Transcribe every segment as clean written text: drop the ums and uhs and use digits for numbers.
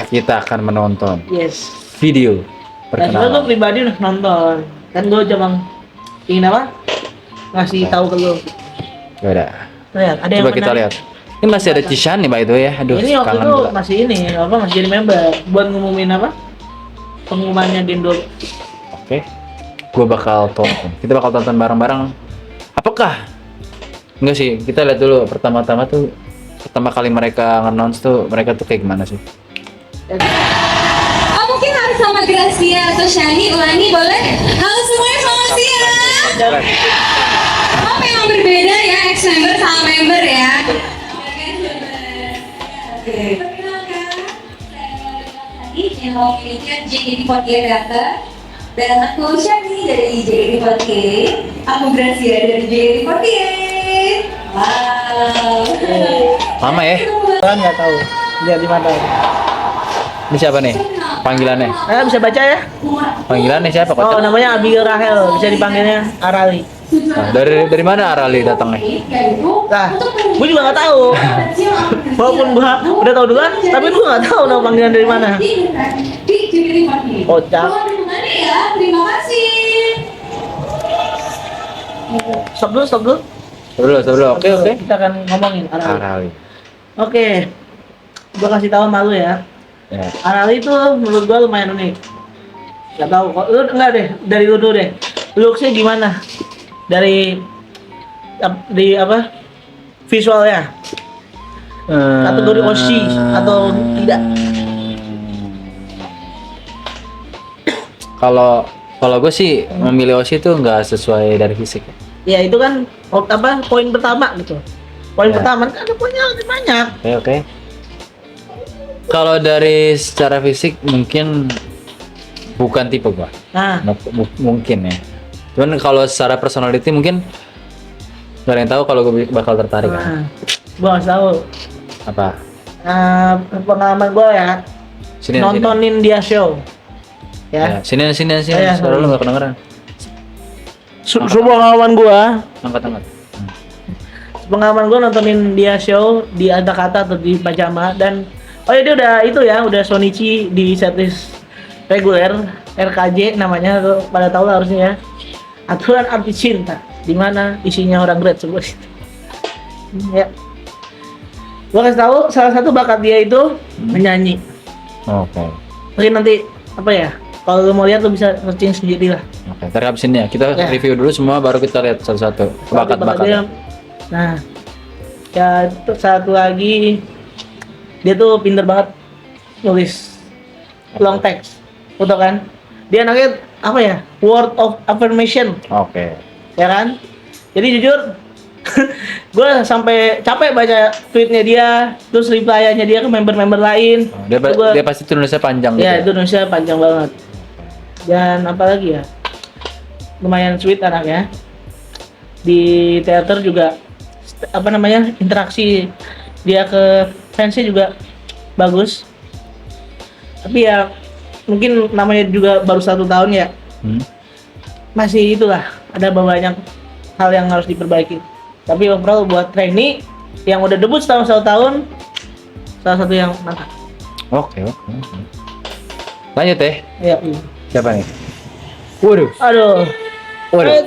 kita akan menonton Yes. video Nah, sebenernya gue perkenalan. pribadi udah nonton. Kan gue cuma ingin apa? Ngasih tahu ke lu. Ya udah. Lihat, ada yang Coba kita menarik. lihat. Ini masih ada Cishan nih, by the way ya. Aduh, Ini waktu kangen itu gila. masih ini, apa masih jadi member buat ngumumin apa? Pengumumannya di Indo. Oke. Gua bakal tonton. Kita bakal tonton bareng-bareng. Apakah? Enggak sih, kita lihat dulu pertama-tama tuh pertama kali mereka nge-announce tuh mereka tuh kayak gimana sih? Oh mungkin harus sama Gracia atau Shani, Ulani boleh? Halo semuanya, selamat siang. Oh memang berbeda ya, ex-member sama member ya. Oke. Perkenalkan, saya channel militer JKT48 Data. Dan aku Shani dari JKT48. Aku Gracia dari JKT48. Wow. Lama ya? Kan nggak tahu. Lihat di mana. Ini siapa nih? Panggilannya? Bisa baca ya? Panggilannya siapa? Oh, Kocak? namanya Abigail Rahel, bisa dipanggilnya Arali. Nah, dari mana Arali datangnya? Nah, gue juga nggak tahu. Walaupun gue udah tahu duluan, tapi gue nggak tahu nama panggilan dari mana. Kocak. Ya, terima kasih. Stop dulu, stop dulu. Sebelum. Oke. Kita akan ngomongin Arali. Arali. Oke, gue kasih tahu sama lu ya. Ya. Arali itu menurut gue lumayan unik. Gak tahu kok. Lu enggak deh, dari lu dulu deh. Looksnya gimana? Dari di apa? Visualnya. Kategori Oshi atau tidak? Kalau gue sih memilih Oshi itu nggak sesuai dari fisik. Ya itu kan apa poin pertama gitu. Poin Ya. pertama kan ada poinnya lebih banyak. Oke. Kalau dari secara fisik mungkin bukan tipe gua. Nah, Mungkin ya. Cuman kalau secara personality mungkin nggak ada yang tahu kalau gue bakal tertarik kan. nah gua harus tahu. Apa? Pengalaman gua ya Sini. nontonin dia show. Ya. Ya. Sini. Ya, Suara lu nggak kedengeran. Pengalaman gua Angkat. pengalaman gue nontonin dia show di Ada Kata atau di Pajama dan oh ya dia udah itu ya udah Sonichi di setlist reguler RKJ namanya tuh pada tahu lah harusnya ya, aturan arti cinta di mana isinya orang grade sebuah situ. Ya gue kasih tahu salah satu bakat dia itu menyanyi. Oke. Mungkin nanti apa ya kalau lu mau lihat lu bisa searching sendiri lah. Oke. Ntar abis ini ya kita Ya. review dulu semua baru kita lihat satu-satu Bakat bakat-bakat. dia. Nah, ya satu lagi dia tuh pinter banget nulis long text, betul kan? Dia anaknya apa ya? Word of affirmation, Oke. ya kan? Jadi jujur, gue sampai capek baca tweetnya dia, terus reply-nya dia ke member-member lain. Dia pasti tulisnya panjang Ya gitu. itu nulisnya panjang banget. Dan apa lagi ya? Lumayan sweet anaknya. Di teater juga apa namanya interaksi dia ke fansnya juga bagus. Tapi ya mungkin namanya juga baru 1 tahun ya. Masih itulah ada banyak hal yang harus diperbaiki. Tapi overall buat trainee yang udah debut setahun 1 tahun salah satu yang mantap. Oke. Lanjut ya. Ya. Siapa nih? Waduh. Aduh. Waduh.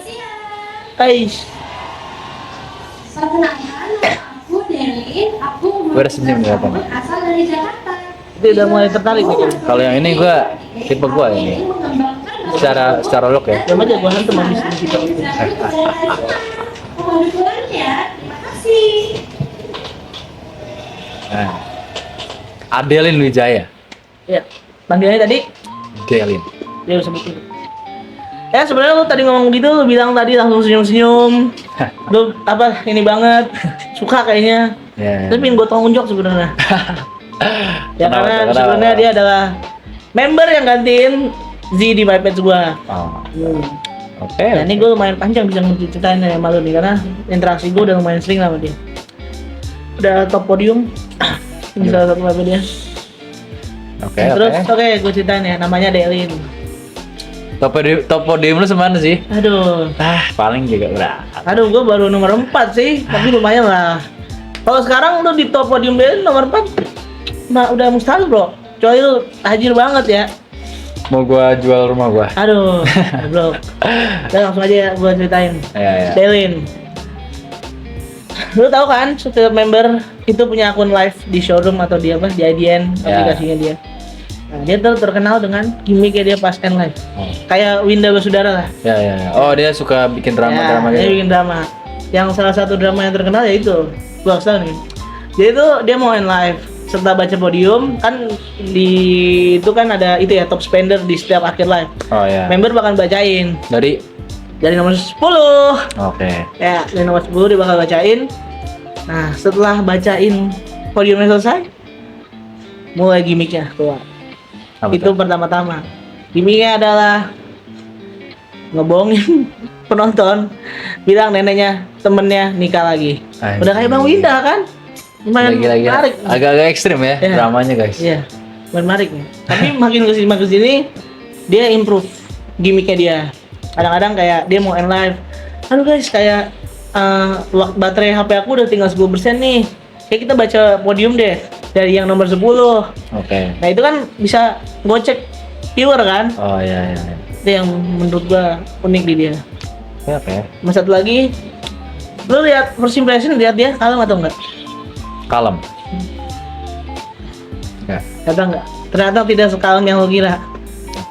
Ais. Perkenalkan, nama aku Delin. Aku Gua udah senyum kelihatan. asal dari Jakarta. Itu udah mulai tertarik nih kayaknya. Kalau yang ini tipe gua ini. Secara look ya. Coba aja gua hantu habis di situ. Kebetulannya, terima kasih. Nah. Adelin Wijaya. Ya. Panggilannya tadi Adelin. dia udah sebutin. Ya sebenarnya lu tadi ngomong gitu, lu bilang tadi langsung senyum-senyum. Lu apa ini banget. Suka kayaknya. Ya. Tapi pengen gua tonjok sebenarnya. Ya karena sebenarnya dia adalah member yang gantiin Z di MyPage gua. Oh. Oke. Nah ini gue lumayan panjang bisa ceritain ya sama lu nih karena interaksi gue udah lumayan sering sama dia. Udah top podium. Ini salah satu lagu dia. Oke. Terus oke gue ceritain ya namanya Delin. Top podium lu semana sih? Aduh. Paling juga berat. Aduh gue baru nomor 4 sih, tapi lumayan lah. Kalau sekarang lu di top podium Delin nomor 4 nah udah mustahil bro. Coy lu tajir banget ya. Mau gua jual rumah gua. Aduh, goblok. Udah langsung aja ya gua ceritain. Ya. Delin. Lu tahu kan setiap member itu punya akun live di showroom atau di apa? Di IDN Ya. aplikasinya dia. Nah, dia tuh terkenal dengan gimmicknya dia pas end live. Oh. Kayak Winda Basudara lah. Ya. Oh, dia suka bikin drama-drama Dia gitu. bikin drama. Yang salah satu drama yang terkenal yaitu gua kasih tau nih. Jadi itu dia mau end live. Setelah baca podium kan di itu kan ada itu ya top spender di setiap akhir live. Oh ya. Member bakal bacain Dari dari nomor 10. Oke. Ya, dari nomor 10 dia bakal bacain. Nah, setelah bacain podiumnya selesai, mulai gimmicknya keluar. Apa Itu tuh? pertama-tama. Gimmicknya adalah ngebohongin penonton, bilang neneknya temennya nikah lagi. Anjing. Udah kayak Bang Winda kan? Lumayan Gila. menarik. Agak-agak ekstrim ya Iya. dramanya guys. Iya, lumayan menarik nih. Tapi makin kesini dia improve gimmicknya dia. Kadang-kadang kayak dia mau end live. Aduh guys, kayak baterai HP aku udah tinggal 10% nih. Kayak kita baca podium deh dari yang nomor 10. Oke. Nah, itu kan bisa gocek viewer kan? Oh ya. Itu yang menurut gua unik di dia. Oke. Mas satu lagi, lu lihat first impression, lihat dia kalem atau enggak? Kalem. Ya. Ternyata enggak. Ternyata tidak sekalem yang lu kira.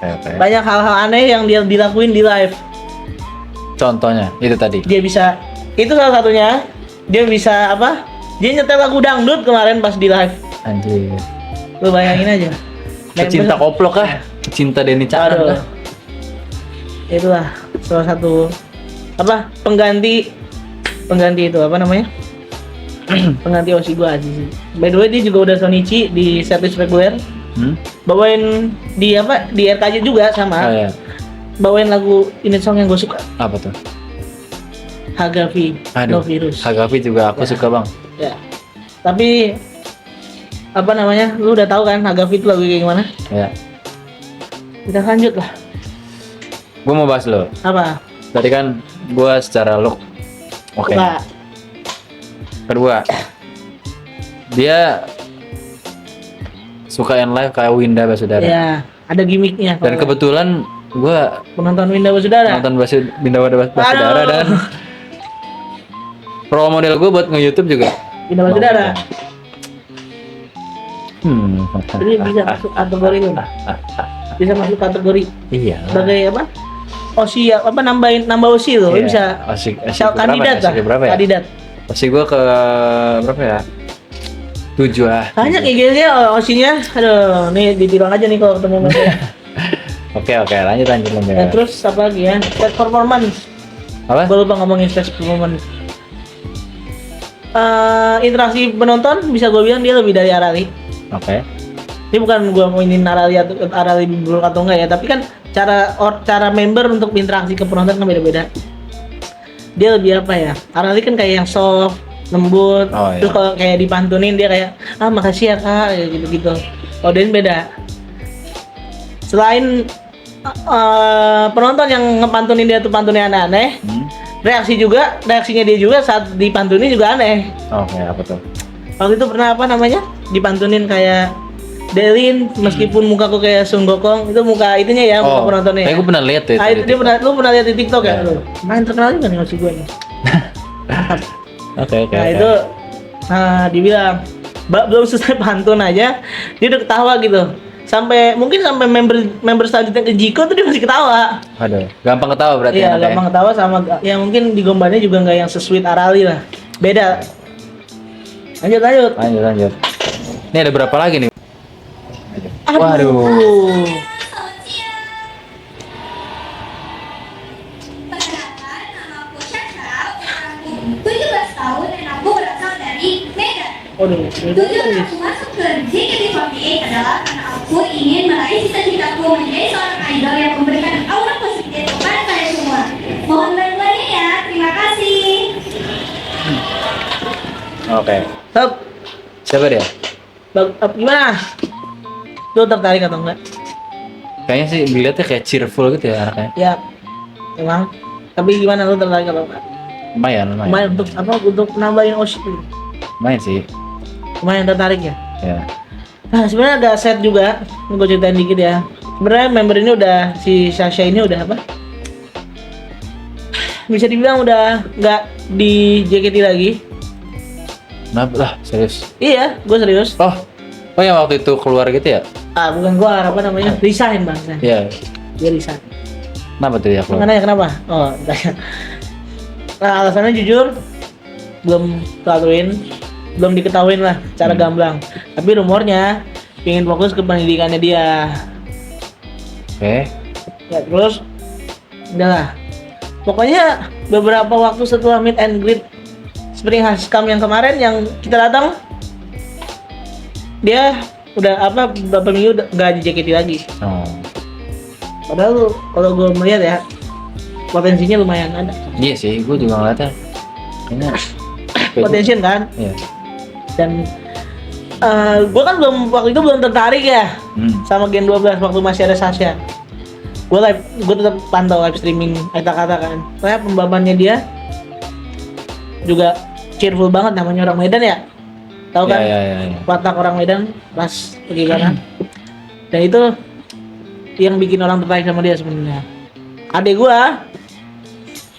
Oke. Banyak hal-hal aneh yang dia dilakuin di live. Contohnya itu tadi. Dia bisa, itu salah satunya. Dia bisa apa? Dia nyetel lagu dangdut kemarin pas di live. Anjir. Lu bayangin aja. Pecinta koplok kah? Pecinta Denny Caknan Aduh. kah? Itulah salah satu apa? Pengganti itu apa namanya? Pengganti Oshi gua aja sih. By the way dia juga udah Sonichi di setlist reguler. Bawain di apa? Di RKJ juga sama. Oh ya. Bawain lagu ini song yang gue suka. Apa tuh? Hagavi, No Virus. Hagavi juga aku Ya. suka bang. Ya. Tapi apa namanya? Lu udah tahu kan Hagavi itu lagu kayak gimana? Ya. Kita lanjut lah. Gue mau bahas lo. Apa? Tadi kan gue secara look. Oke. Suka. Kedua, dia suka end live kayak Winda Basudara. Ya, ada gimmicknya. Dan kebetulan gue penonton Winda Basudara. nonton Winda Basudara Aduh. dan role model gue buat nge-YouTube juga. Winda Basudara. Jadi Ah, bisa masuk kategori itu. Bisa masuk kategori Iya. sebagai apa? Osi apa nambah Osi loh. Dia bisa kandidat lah. Berapa ya? Kandidat. Osi gue ke berapa ya? 7 lah. Banyak ya guys ya Osinya. Aduh, nih ditilang aja nih kalau ketemu mereka. Oke, lanjut. Dan terus apa lagi ya? Stage performance. Apa? Gue lupa ngomongin stage performance. Interaksi penonton bisa gue bilang dia lebih dari Arali. Oke. Ini bukan gue mainin Arali buruk atau enggak ya, tapi kan cara member untuk berinteraksi ke penonton kan beda-beda. Dia lebih apa ya? Arali kan kayak yang soft, lembut. Oh, iya. Terus kalau kayak dipantunin dia kayak makasih ya kak, kayak gitu-gitu. Kalau dia beda. Selain penonton yang ngepantunin dia tuh pantunnya aneh-aneh, reaksinya dia juga saat dipantunin juga aneh. Oke, apa tuh? Waktu itu pernah apa namanya? Dipantunin kayak Delin, meskipun mukaku kayak Sun Gokong, itu muka itunya ya, muka penontonnya. Kayak gue pernah lihat tuh. Ah, itu dia lu pernah lihat di TikTok ya? Iya. Main terkenal juga nih masih gue nih. Oke. Nah itu, dibilang belum selesai pantun aja, dia udah ketawa gitu. Mungkin sampai member selanjutnya ke Jiko tuh dia masih ketawa. Aduh, gampang ketawa berarti. Iya, anaknya. gampang ketawa sama ya mungkin di gombalnya juga nggak yang se-sweet Arali lah. Beda. Lanjut. Lanjut. Ini ada berapa lagi nih? Aduh. Waduh. Perkenalkan, nama aku Syasha, umur 17 tahun dan aku berasal dari Medan. Waduh, Tujuan aku masuk ke JKT48 adalah karena aku ingin meraih cita-citaku menjadi seorang idol yang memberikan aura positif kepada kalian semua. Mohon bantuannya ya, terima kasih. Oke. Stop. Siapa dia? Gimana? Lu tertarik atau enggak? Kayaknya sih dilihatnya kayak cheerful gitu ya anaknya. Ya, emang. Tapi gimana lu tertarik atau enggak? Lumayan. Lumayan untuk apa? Untuk nambahin Oshi. Lumayan sih. Lumayan tertarik ya. Ya. Nah, sebenarnya agak sad juga. Ini gue ceritain dikit ya. Sebenarnya member ini udah, si Sasha ini udah apa? Bisa dibilang udah nggak di JKT lagi. Kenapa lah, serius? Iya, gue serius. Oh yang waktu itu keluar gitu ya? Ah, bukan gue, apa namanya? Resign bang. Iya. Dia resign. Kenapa tuh dia keluar? Makanya kenapa? Oh, nah alasannya jujur belum belum diketahuin lah cara gamblang. Tapi rumornya pengen fokus ke pendidikannya dia. Oke. Ya terus, udahlah. Pokoknya beberapa waktu setelah meet and greet Spring Haskam yang kemarin yang kita datang, dia udah apa beberapa minggu nggak di JKT lagi. Oh. Padahal tuh, kalau gue melihat ya potensinya lumayan ada. Iya sih, gue juga ngeliatnya. Kayaknya. Potensi kan? Iya. Dan gue kan waktu itu belum tertarik ya sama Gen 12 waktu masih ada Sasha. Gue tetap pantau live streaming kata-kata kan. Soalnya pembabannya dia juga cheerful banget, namanya orang Medan ya. Tahu kan? Iya. Watak orang Medan pas pergi kanan. Dan itu yang bikin orang tertarik sama dia sebenarnya. Adek gua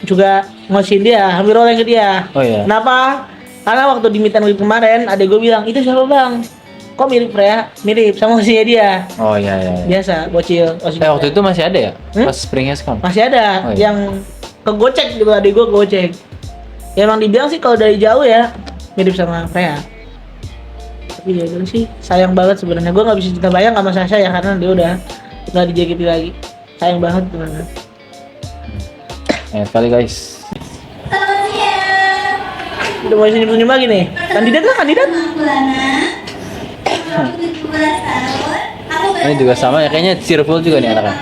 juga ngosin dia, hampir oleng ke dia. Oh iya. Kenapa? Karena waktu di meet and greet kemarin, adek gua bilang, itu siapa bang? Kok mirip Freya? Mirip sama osinya dia. Oh iya. Biasa, bocil. Waktu itu masih ada ya? Pas Spring Haskam? Masih ada Oh, iya. yang kegocek juga, adek gua gocek. Ya emang dibilang sih kalau dari jauh ya mirip sama Freya. Tapi ya itu sih sayang banget sebenarnya. Gua nggak bisa cerita bayang sama Sasha ya karena dia udah nggak di JKT lagi. Sayang banget sebenarnya. Sekali guys. Selamat siang. Udah mau senyum-senyum lagi nih. Kandidat lah, kandidat. Maulana. Aku 17 tahun. Aku Ini juga sama ya, kayaknya cheerful juga nih anaknya.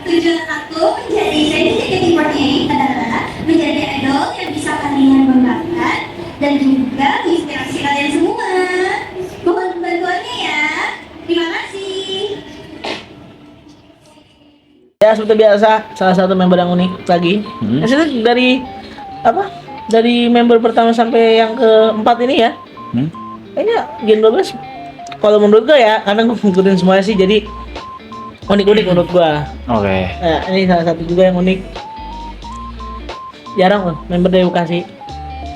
Tujuan aku menjadi JKT48 adalah menjadi idol yang bisa kalian banggakan dan juga menginspirasi kalian semua. Mohon bantuannya ya. Terima kasih. Ya seperti biasa, salah satu member yang unik lagi. Maksudnya dari apa? Dari member pertama sampai yang keempat ini ya. Kayaknya Gen 12 kalau menurut gua ya, karena gua ngikutin semuanya sih, jadi unik-unik menurut gua. Oke. Nah, ini salah satu juga yang unik. Jarang loh member dari Bekasi.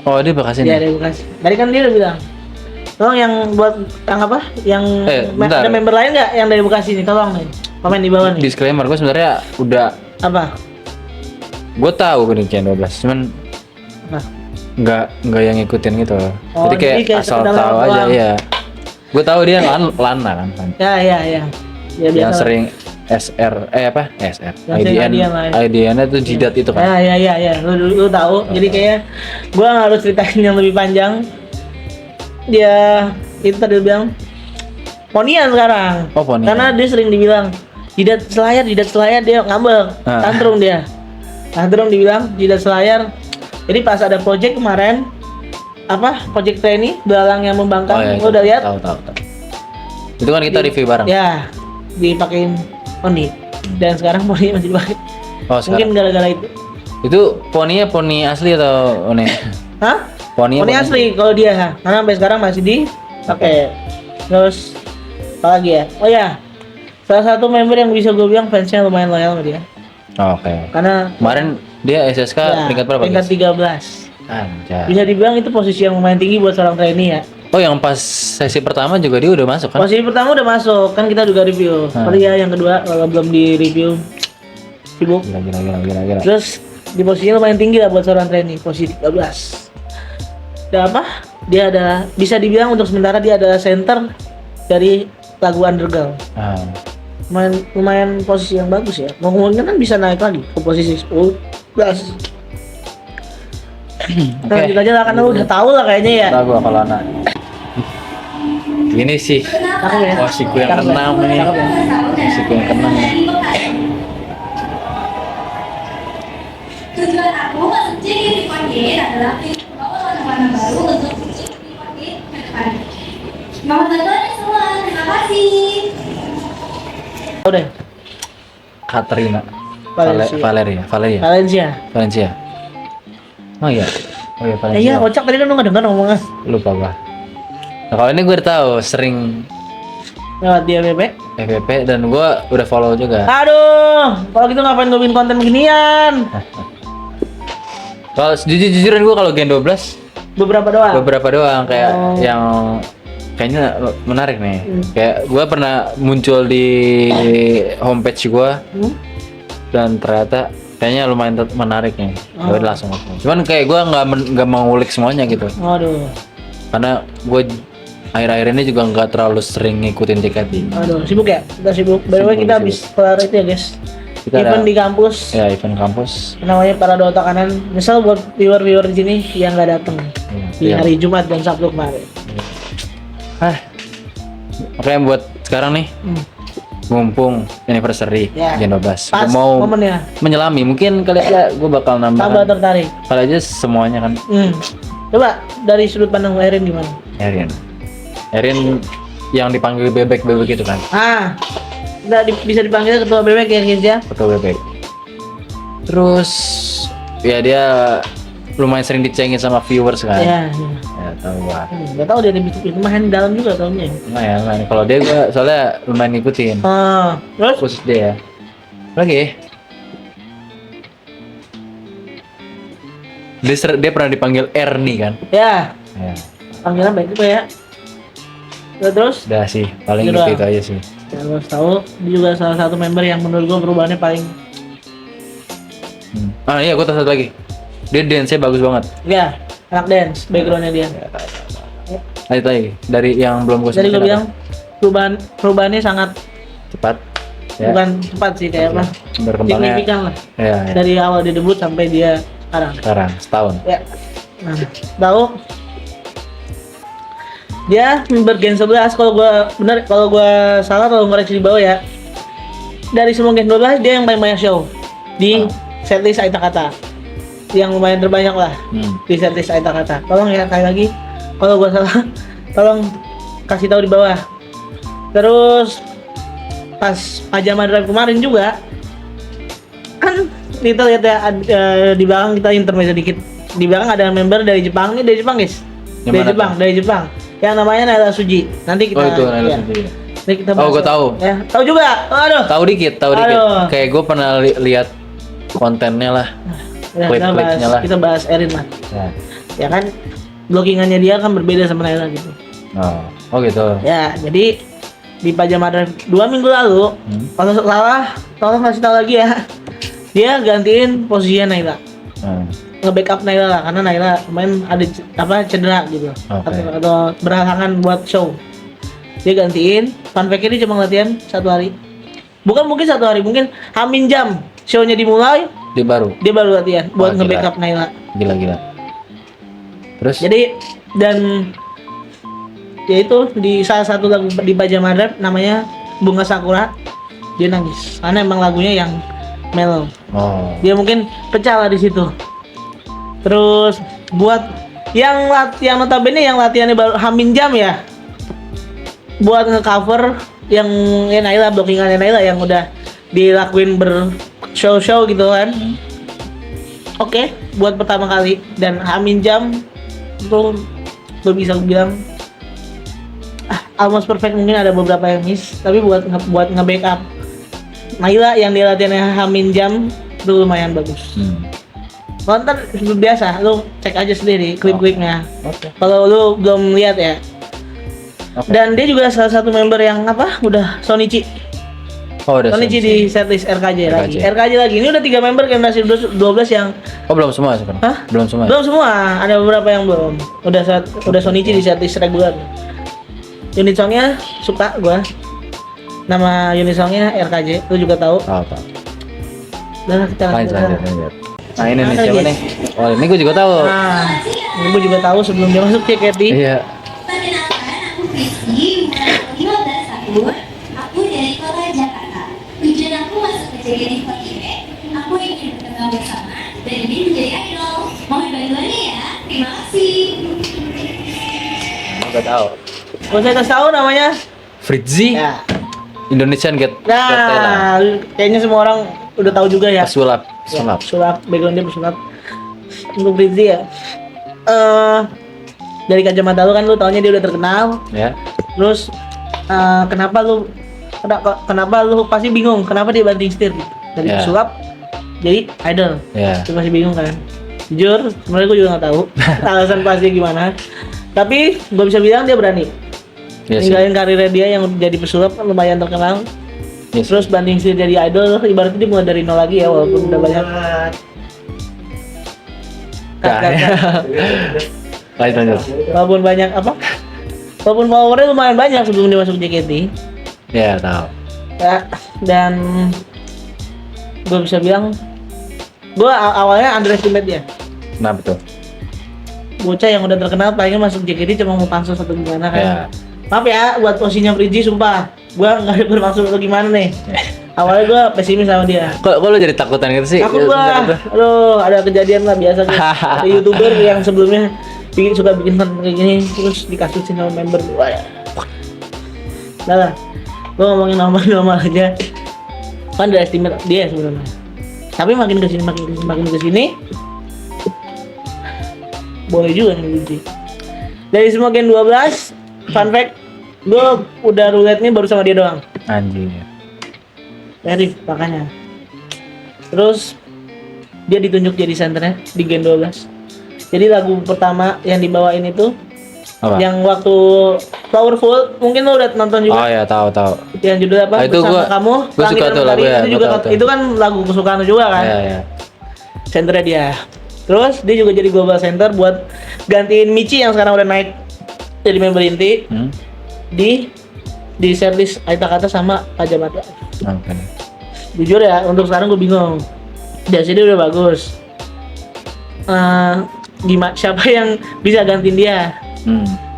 Oh dia Bekasi Dia nih? dari Bekasi. Tadi kan dia udah bilang, tolong yang buat yang apa? Yang bentar. ada member lain nggak yang dari Bekasi nih? Tolong nih, komen di bawah nih. Disclaimer, gue sebenarnya udah, Apa? gue tahu Gen 12, cuman Nah, nggak yang ngikutin gitu. Oh, Jadi kayak jadi kayak asal sekedar tahu aja doang. ya. Gue tahu dia Lana kan. ya. Ya Yang biasa. sering SR SR Yang sering IDN IDN lah ya. IDN-nya tuh jidat itu kan. Ya. Lu tahu. Jadi kayak gua nggak harus ceritain yang lebih panjang. Dia itu tadi lu bilang ponian sekarang. Oh, ponian. Karena dia sering dibilang jidat selayar dia ngambek, tantrum dia. Tantrum dibilang jidat selayar. Jadi pas ada project kemarin project trainee belalang yang membangkang, Oh, iya, lu udah lihat? Tahu. Itu kan kita review bareng. Ya, dipakein poni. Dan sekarang poni masih dipakai. Oh, Mungkin sekarang. gara-gara itu. Itu poninya poni asli atau poni? Hah? Poninya Poni asli kalau dia, karena sampai sekarang masih dipakai. Terus apa lagi ya? Oh ya, salah satu member yang bisa gue bilang fansnya lumayan loyal sama dia. Oke. Karena Kemarin dia SSK peringkat berapa? Peringkat guys? 13. Anjay. Bisa dibilang itu posisi yang lumayan tinggi buat seorang trainee ya. Oh, yang pas sesi pertama juga dia udah masuk kan? Posisi pertama udah masuk, kan kita juga review. Tapi ya yang kedua kalau belum di review sibuk. Gila. Terus di posisinya lumayan tinggi lah buat seorang trainee, posisi 13. Dan dia ada, bisa dibilang untuk sementara dia adalah center dari lagu Undergirl. Lumayan posisi yang bagus ya. Mungkin kan bisa naik lagi ke posisi 10. Kita lanjut aja lah karena udah tahu lah kayaknya ya. Tahu gua kalau anak. Ini sih. Cakep ya. Posisiku yang Cakep ya? keenam nih. Cakep ya? Posisiku yang keenam. Tujuan aku masuk JKT48 adalah membawa warna-warna baru untuk JKT48 ke depan. Mohon bantuannya semua. Terima kasih. Udah. Katrina. Valencia. Valencia. Oh iya. Iya, kocak tadi kan lu nggak dengar ngomongnya. Lupa gua. Nah, kalau ini gue udah tahu sering Lewat dia Bebek. FVP dan gue udah follow juga. Aduh, kalau gitu ngapain gue bikin konten beginian? Kalau jujur-jujuran gue kalau Gen 12 Beberapa doang. beberapa doang kayak Oh. yang kayaknya menarik nih. Hmm. Kayak gue pernah muncul di homepage gue Hmm? dan ternyata kayaknya lumayan menarik nih. Ya Oh. udah langsung aku. Cuman kayak gue nggak mau ngulik semuanya gitu. Aduh, Karena gue akhir-akhir ini juga nggak terlalu sering ngikutin JKT. aduh, sibuk ya? Kita sibuk. By the way, Sibuk, kita habis kelar itu ya guys. Kita ada Event di kampus. ya event kampus. Namanya Parade Otak Kanan. Misal buat viewer-viewer di sini yang nggak datang di Iya. hari Jumat dan Sabtu kemarin. Makanya buat sekarang nih Hmm. mumpung anniversary Ya. Gen 12 Pas gue mau momennya. menyelami mungkin kali aja gue bakal Tambah nambah tertarik. kali aja semuanya kan. Coba dari sudut pandang Erin gimana? Erin yang dipanggil bebek itu kan, Bisa dipanggil ketua bebek ya guys ya? ketua bebek. Terus ya dia lumayan sering dicengin sama viewers kan. Ya. Ya tahu gua. Gak tau dia itu main di dalam juga tahunnya. Lumayan. Kalau dia gua soalnya lumayan ngikutin. Terus? Khusus dia. Lagi. Dia pernah dipanggil Ernie kan. Ya, Ya, panggilan baik juga ya. Terus? udah sih, paling Gitu gitu aja sih. Ya, lo harus tahu dia juga salah satu member yang menurut gua perubahannya paling Iya, gua tahu satu lagi. Dia dance-nya bagus banget. ya anak dance backgroundnya dia. Lanjut lagi dari yang belum gua Jadi sebutin gua bilang perubahannya sangat cepat. Ya, bukan cepat sih kayak apa berkembangnya. signifikan lah Ya. dari awal dia debut sampai dia sekarang. Setahun. Ya, nah tahu dia member Gen 11 kalau gua salah kalau ngoreksi di bawah ya. Dari semua Gen 12 dia yang paling banyak show di setlist Aita Kata. Yang lumayan terbanyak lah di setlist Aita Kata. Tolong ya sekali lagi kalau gua salah tolong kasih tahu di bawah. Terus pas Pajama Drive kemarin juga kan kita lihat ya di belakang kita intermezzo dikit. Di belakang ada member dari Jepang. Ini dari Jepang guys. Yang mana Dari Jepang. Yang namanya Naila Suji. Nanti kita Oh itu Naila ya, Suji. nanti kita Oh, bahas. gua tahu. Ya, tahu juga. Aduh. Tahu dikit. Aduh. Kayak gue pernah lihat kontennya lah. Ya, Klip-klipnya lah. kita bahas Erin lah. Ya. Ya kan blockingannya dia kan berbeda sama Naila gitu. Oh gitu. Ya, jadi di Pajama Drive 2 minggu lalu, kalau salah, tolong kasih tahu lagi ya. Dia gantiin posisinya Naila. Nge-backup Naila lah, karena Naila main ada cedera gitu. Oke. Atau berhalangan buat show. Dia gantiin, fun fact-nya dia cuma latihan 1 hari. Bukan mungkin 1 hari, mungkin hamin jam show-nya dimulai, Dia baru. dia baru latihan buat Gila. nge-backup Naila. Gila. Terus? Jadi dan ya itu di salah satu lagu di Pajama Drive namanya Bunga Sakura, dia nangis karena emang lagunya yang mellow. Dia mungkin pecah lah di situ. Terus buat yang notabene yang latihannya baru hamin jam ya, buat nge-cover yang Naila, blockingannya Naila yang udah dilakuin show gitu kan. Oke, buat pertama kali dan hamin jam itu gue bisa bilang almost perfect. Mungkin ada beberapa yang miss, tapi buat nge-backup Naila yang dia latihannya hamin jam itu lumayan bagus. Nonton biasa, lu cek aja sendiri klip-klipnya. Kalau lu belum lihat ya. Dan dia juga salah satu member yang udah Sonichi. Udah Sonichi di setlist RKJ lagi. RKJ lagi. Ini udah 3 member generasi 12 yang belum semua sekarang. Hah? Belum semua. Belum semua, ada beberapa yang belum. Udah Sonichi di setlist regular. Unit songnya suka gua. Nama unit songnya RKJ, lu juga tahu. Tahu. Dan kita Lanjut. Nah ini nih Apa siapa lagi? nih? Oh ini gue juga tahu. Nah, ini gua juga tahu sebelum dia masuk JKT. Iya. Perkenalkan, aku Rizky, umur 15 tahun. Aku dari kota Jakarta. Tujuan aku masuk ke JKT48. Aku ingin berkembang bersama dan ingin menjadi idol. Mohon bantuannya ya. Terima kasih. Gue tahu. Gua saya kasih tahu namanya. Fritzy. Ya. Indonesian Got Talent. Nah, kayaknya semua orang udah tahu juga ya. Pesulap. Sulap, background dia pesulap. Untuk Rizzy ya. dari kacamata lu kan lu taunya dia udah terkenal. Ya. Terus kenapa lu pasti bingung kenapa dia banting setir gitu. Dari Ya. pesulap jadi idol. Ya. Lu masih bingung kan? Jujur, sebenarnya gue juga nggak tahu alasan pasti gimana. Tapi gue bisa bilang dia berani. Iya sih. Ninggalin karirnya dia yang jadi pesulap lumayan terkenal. Iya sih. Terus banting setir jadi idol, ibaratnya dia mulai dari nol lagi ya walaupun udah banyak. Lanjut. Walaupun banyak apa? Walaupun followernya lumayan banyak sebelum dia masuk JKT. Ya, tahu. Ya, dan gue bisa bilang gue awalnya underestimate dia. Kenapa tuh? Bocah yang udah terkenal palingan masuk JKT cuma mau pansos atau gimana kan. Ya. Maaf ya buat posisinya Priji, sumpah gue nggak ada bermaksud atau gimana nih. Awalnya gue pesimis sama dia. Kok lu jadi takutan gitu sih? Aku Bentar, aduh ada kejadian lah biasa gitu. Ada YouTuber yang sebelumnya suka bikin konten kayak gini terus dikasusin sama member. Wah, ya. Udah lah, gue ngomongin normal aja. Kan udah estimate dia sebenarnya. Tapi makin kesini, boleh juga nih Priji. Dari semua Gen 12, fun fact, gue udah roulette nih baru sama dia doang. Anjing. Arif makanya. Terus dia ditunjuk jadi senternya di Gen 12. Jadi lagu pertama yang dibawain itu Apa? yang waktu Powerful, mungkin lo udah nonton juga. Oh ya, tahu. Yang judulnya apa? Ah, itu Bersama gua- kamu. gua Langit suka dan tuh Mentari. lagu ya, Itu gua juga tahu tuh. itu kan lagu kesukaan lo juga kan. Ya. Senternya dia. Terus dia juga jadi global center buat gantiin Michi yang sekarang udah naik jadi member inti di setlist Aita Kata sama Kacamata. Oke. Jujur ya, untuk sekarang gue bingung. Dari sini udah bagus. Gimana? Siapa yang bisa gantiin dia?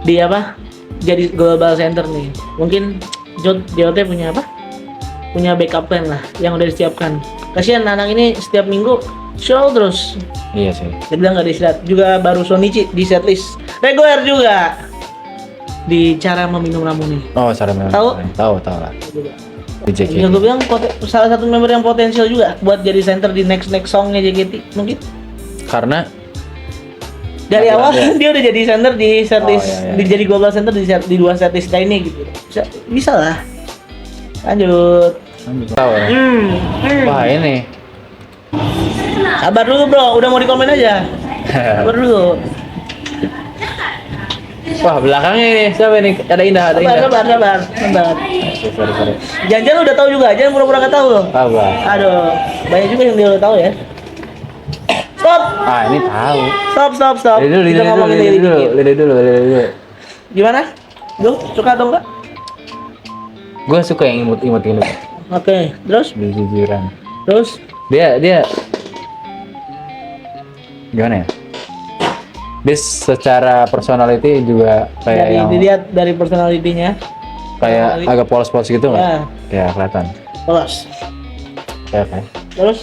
Di apa? Jadi global center nih. Mungkin JOT punya apa? Punya backup plan lah yang udah disiapkan. Kasihan anak ini setiap minggu show terus. Iya sih. Dia bilang nggak diistirahat. Juga baru Sonichi di setlist. Reguler juga. Di cara meminum ramu nih. Oh, cara memang. Tahu? Tahu lah. Di JKT. Ya gue bilang salah satu member yang potensial juga buat jadi center di next songnya JKT mungkin. Karena Dari Nah, awal ya. dia udah jadi center di setlist, iya. jadi global center di dua setlist ini gitu. Bisa lah. Lanjut. tahu ya. Wah, ini. Sabar dulu bro, udah mau dikomen aja. Sabar dulu. Wah, belakangnya ini siapa nih? Ada Indah. Sabar. Sorry. Jangan udah tahu juga, jangan pura-pura nggak tahu loh. Apa? Aduh, banyak juga yang dia udah tahu ya. Stop. Ah, ini tahu. Stop. Kita ngomongin diri dikit. Lihat dulu. Gimana? Lu suka atau enggak? Gue suka yang imut gini. Oke, terus Jujuran. Dia gimana ya? Dia secara personality juga kayak dari yang dilihat dari personality-nya. kayak agak polos-polos gitu nggak? Ya, Ya, kelihatan. polos. Ya, kan? Terus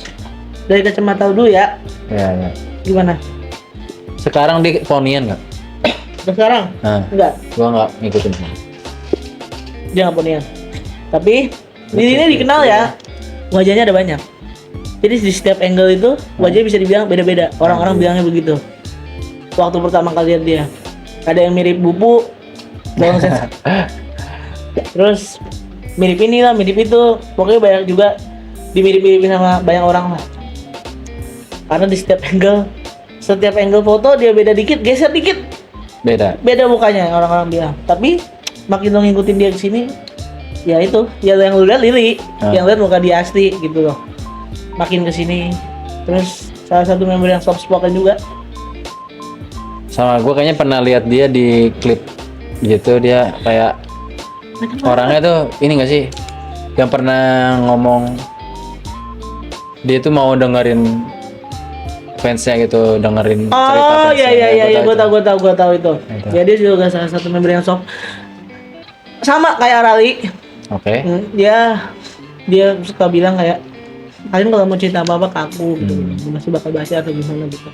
dari kacamata dulu ya. Ya. Gimana? Sekarang dia ponian nggak? Udah sekarang? Nah, Enggak, gua nggak ngikutin. dia nggak ponian. Tapi dirinya dikenal ya. Wajahnya ada banyak. Jadi di setiap angle itu wajahnya bisa dibilang beda-beda. Orang-orang bilangnya begitu. Waktu pertama kali lihat dia, ada yang mirip Bubu, Bawang Sens. Terus mirip ini lah, mirip itu. Pokoknya banyak juga dimirip-miripin sama banyak orang lah. Karena di setiap angle foto dia beda dikit, geser dikit, beda mukanya orang-orang bilang. Tapi makin lo ngikutin dia kesini, ya itu, ya yang lu lihat Lili, yang lihat muka dia asli gitu loh. Makin kesini, terus salah satu member yang soft spoken juga. Sama gue kayaknya pernah lihat dia di klip gitu, dia kayak orangnya tuh ini nggak sih? Yang pernah ngomong dia tuh mau dengerin fansnya gitu, dengerin cerita Oh fansnya. iya, gue tahu itu. Itu. Ya dia juga salah satu member yang soft. Sama kayak Rali. Oke. Dia suka bilang kayak kalian kalau mau cerita apa-apa ke aku gitu, masih bakal baca atau gimana gitu.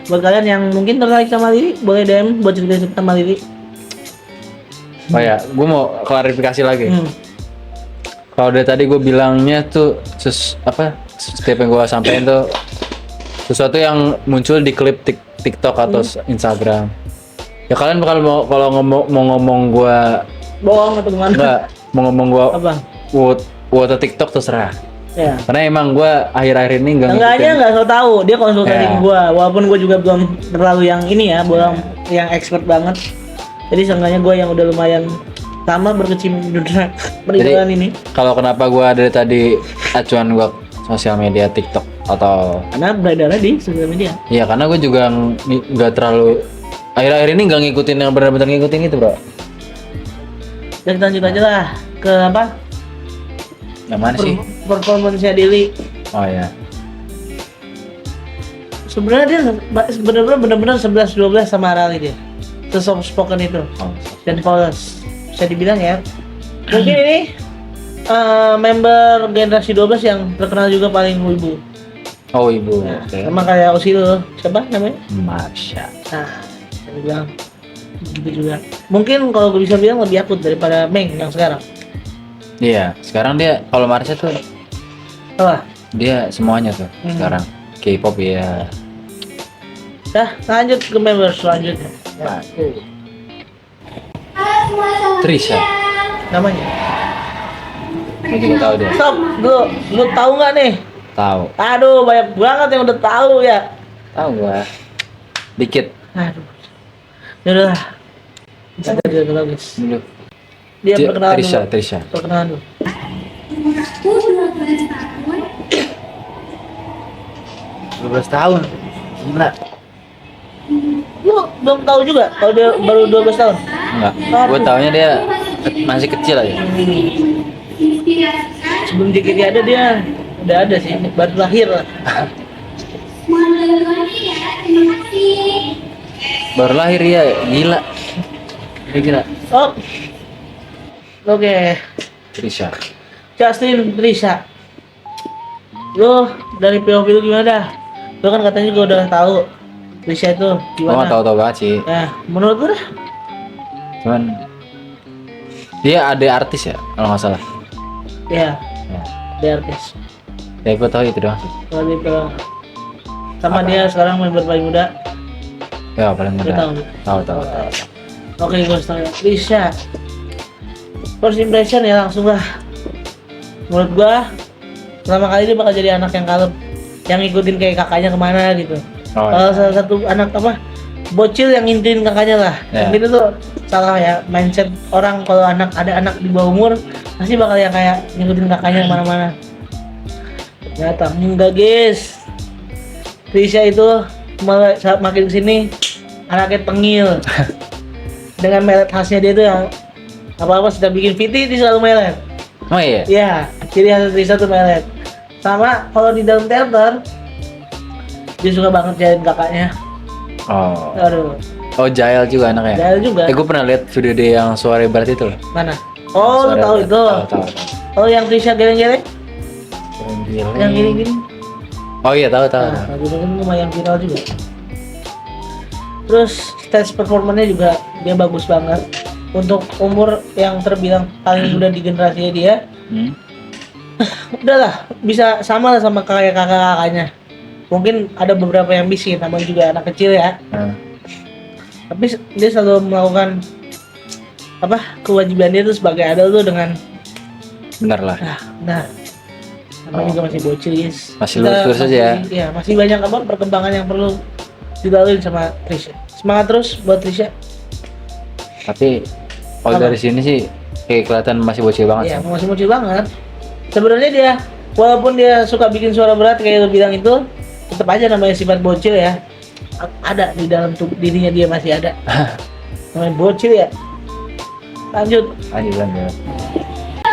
Buat kalian yang mungkin tertarik sama Lili, boleh DM buat cerita sama Lili. Oh ya, gue mau klarifikasi lagi. Hmm. Kalau dari tadi gue bilangnya tuh setiap yang gue sampein tuh sesuatu yang muncul di klip TikTok atau Instagram. Ya kalian bakal kalau ngomong gua Bohong atau gimana? enggak, mau ngomong gua Apa? Wota TikTok terserah. Ya. Karena emang gua akhir-akhir ini enggak Enggaknya nggak so tahu, dia konsultasi Ya. ke gua, walaupun gua juga belum terlalu yang ini ya, belum yang expert banget. Jadi seenggaknya gua yang udah lumayan lama berkecimpung di dunia periklanan ini. Kalau kenapa gua dari tadi acuan gua sosial media TikTok atau Karena beredarnya di sosial media. ya karena gue juga nggak terlalu akhir-akhir ini nggak ngikutin yang benar-benar ngikutin itu bro. Dan kita lanjut aja lah ke apa? Yang mana sih? Performance-nya Dili. Oh ya. Sebenarnya dia benar-benar 11-12 sama Rally dia. Soft spoken itu. Oh. Dan Paulus. Bisa dibilang ya. Mungkin ini member generasi 12 yang terkenal juga paling wibu. Oh ibu. Nah, Oke. sama kayak Osil, siapa namanya? Marsha. Nah, bisa dibilang gitu juga. Mungkin kalau gue bisa bilang lebih akut daripada Meng yang sekarang. Iya. Sekarang dia kalau Marsha tuh Apa? dia semuanya tuh sekarang K-pop ya. Dah, lanjut ke member selanjutnya. Nah. Halo semua selamat Trisha. siang. Namanya. Gue juga tahu dia. Stop, lu tahu nggak nih? Tahu. Aduh, banyak banget yang udah tahu ya. Tahu gua. Dikit. Aduh. Ya udah. Bisa dia bagus. Dulu. Dia perkenalan Trisha, dulu. Trisha. Perkenalan dulu. Umurku 12 tahun. 12 tahun. Gila. Lu belum tahu juga kalau dia baru 12 tahun. Enggak. Gue taunya dia masih kecil aja. Inspirasikan Sebelum JKT ada dia udah ada sih, baru lahir lah. mohon bantuannya ya. Terima kasih. Baru lahir ya, gila. Dia gila. Oh. Oke. Trisha. Justin Trisha. Lu dari POV lu gimana dah? Lu kan katanya juga udah tahu Trisha itu Gue gimana? gak tau banget sih. Nah, menurut lu dah? Cuman dia ada artis ya, kalau nggak salah. Ya, Ya, dia artis. ya gue tahu itu doang sih. Kalau gitu sama dia sekarang member paling muda. Ya paling Lu mudah. tahu? Tahu. Oke, gue tahu ya. Trisha. First impression ya langsung lah. Menurut gua pertama kali dia bakal jadi anak yang kalem, yang ngikutin kayak kakaknya kemana gitu. Oh, Kalau salah satu anak apa bocil yang ngikutin kakaknya lah. Ya. Yang gitu tuh salah ya mindset orang kalau ada anak di bawah umur pasti bakal yang kayak ngikutin kakaknya kemana-mana. Ternyata enggak guys. Trisha itu mulai saat makin kesini anaknya tengil. Dengan melet khasnya dia tuh yang apa-apa sudah bikin VT dia selalu melet. Oh iya. Iya, ciri khas Trisha tuh melet. Sama kalau di dalam teater dia suka banget jahilin kakaknya. Oh. Aduh, Oh Jael juga anaknya. jahil juga. Gue pernah lihat video dia yang suara barat itu loh. Mana? Oh, lu Suara tahu Barat. itu. Tahu. Oh, yang Trisha geleng-geleng? Yang gini-gini? Oh iya tahu. Nah, lagu itu kan lumayan viral juga. Terus stage performanya juga dia bagus banget. Untuk umur yang terbilang paling muda di generasinya dia, Hmm? udahlah bisa sama lah sama kayak kakak-kakaknya. Mungkin ada beberapa yang miskin, namanya juga anak kecil ya. Nah. Tapi dia selalu melakukan apa kewajiban dia tuh sebagai adult tuh dengan Bener lah. nah namanya juga masih bocil guys. Masih Kita lurus-lurus aja ya. Iya, masih banyak apa perkembangan yang perlu dilalui sama Trisha. Semangat terus buat Trisha. Tapi kalau Apa? dari sini sih kayak kelihatan masih bocil banget Iya, sih. masih bocil banget. Sebenarnya dia walaupun dia suka bikin suara berat kayak lo bilang itu, tetap aja namanya sifat bocil ya. Ada di dalam tubuh dirinya dia masih ada. Namanya bocil ya. Lanjut. Lanjut.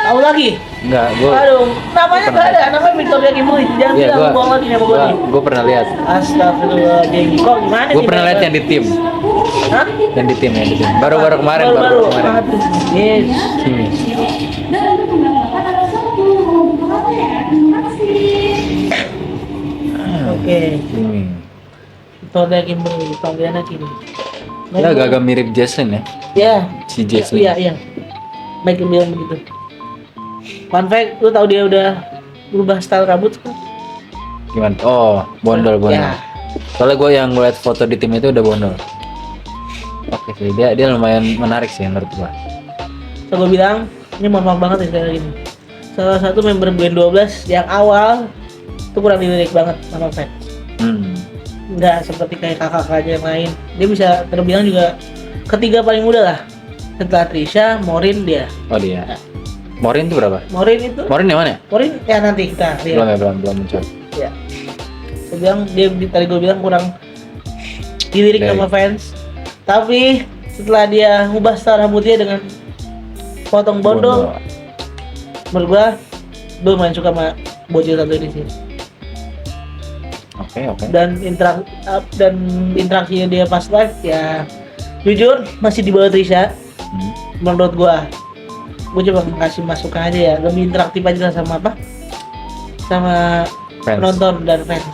Tahu lagi? Enggak, gue Aduh, namanya pernah nggak ada. Namanya Victoria Kimberly. Jangan Iya, bilang bohong lagi sama gue nih. gue pernah lihat. Astagfirullahaladzim. Kok gimana Gue sih, pernah lihat Bang? yang di tim. Hah? Yang di tim. Baru kemarin. Baru. kemarin. Aduh, yes. Hmm. Dan untuk mendapatkan ada satu. Apa ya? Terima kasih. Oke. Hmm. Victoria Kimberly. Panggilannya Kim. Ya agak mirip Jesslyn ya. Ya. Si Jesslyn. Iya. Mike bilang begitu. Fun fact, lu tahu dia udah berubah style rambut kan? Gimana? Oh, bondol. Ya. Soalnya gue yang ngeliat foto di tim itu udah bondol. Oke sih, dia lumayan menarik sih menurut gua. So gue bilang, ini mohon maaf banget ya sekali lagi nih. Salah satu member band 12 yang awal itu kurang dilirik banget sama fans. Nggak seperti kayak kakak-kakaknya yang lain. Dia bisa terbilang juga ketiga paling muda lah. Setelah Trisha, Morin dia. Oh dia. Morin itu berapa? Morin itu, Morin yang mana? Morin ya nanti kita lihat. Belum ya, belum muncul. Ya. Saya bilang tadi gue bilang kurang dilirik Dari. sama fans. Tapi setelah dia ngubah style rambutnya dengan potong bondol, menurut gue lumayan suka sama bocil satu ini sih. Oke. Dan interaksinya dia pas live ya jujur masih di bawah Trisha. Menurut gue coba kasih masukan aja ya, lebih interaktif aja lah sama sama Fans. penonton dan fans.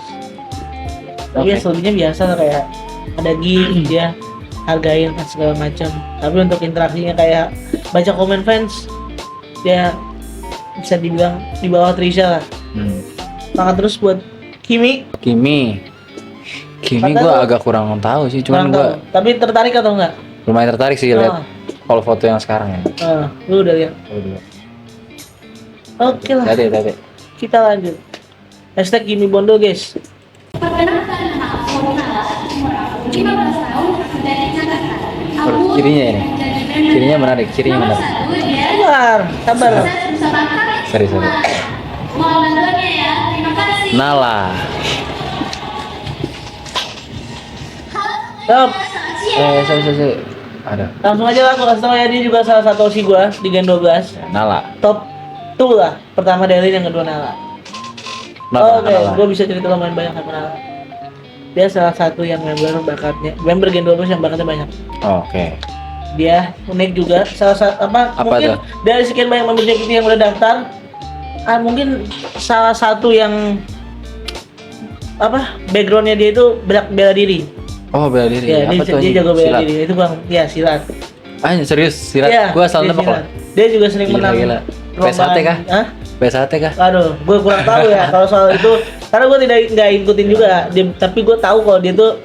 Tapi ya selebihnya biasa lah, kayak ada gig dia hargain kan segala macam. Tapi untuk interaksinya kayak baca komen fans dia bisa dibilang di bawah Trisha lah. Semangat terus buat Kimi Kimi gue agak kurang tahu sih, cuman gue tapi tertarik atau enggak? lumayan tertarik sih lihat kalau foto yang sekarang ya. Lu udah lihat? Oke lah. Tadi. Kita lanjut. Hashtag Kimi Bondo guys. Perkenalkan nama aku Nala, umur aku 15 tahun, dari Jakarta. Aku Cirinya ini. Cirinya menarik. nomor 1 dia Sabar. sukses bersama kami Sorry. semua. Mohon bantuannya ya, terima kasih. Nala. Stop. Selamat siang. Saya. Ada. Langsung aja lah, gue kasih tau ya, dia juga salah satu OSI gue di Gen 12. Nala. Top 2 lah. Pertama Delin, yang kedua Nala. Oke, gue bisa cerita lumayan banyak sama Nala. Dia salah satu yang member Gen 12 yang bakatnya banyak. Oke. Dia unik juga, salah satu mungkin tuh? dari sekian banyak member JKT yang udah daftar, mungkin salah satu yang backgroundnya dia itu bela diri. Oh, bela diri. Ya, Apa tuh? dia jago bela Silat. diri. Itu bang, ya silat. Serius silat. Iya, Gua asal dia nebak silat. loh. Dia juga sering menang. Gila. perlombaan. PSAT kah? Hah? PSAT kah? Aduh, gue kurang tahu ya kalau soal itu, karena gue nggak ikutin juga. Tapi gue tahu kalau dia tuh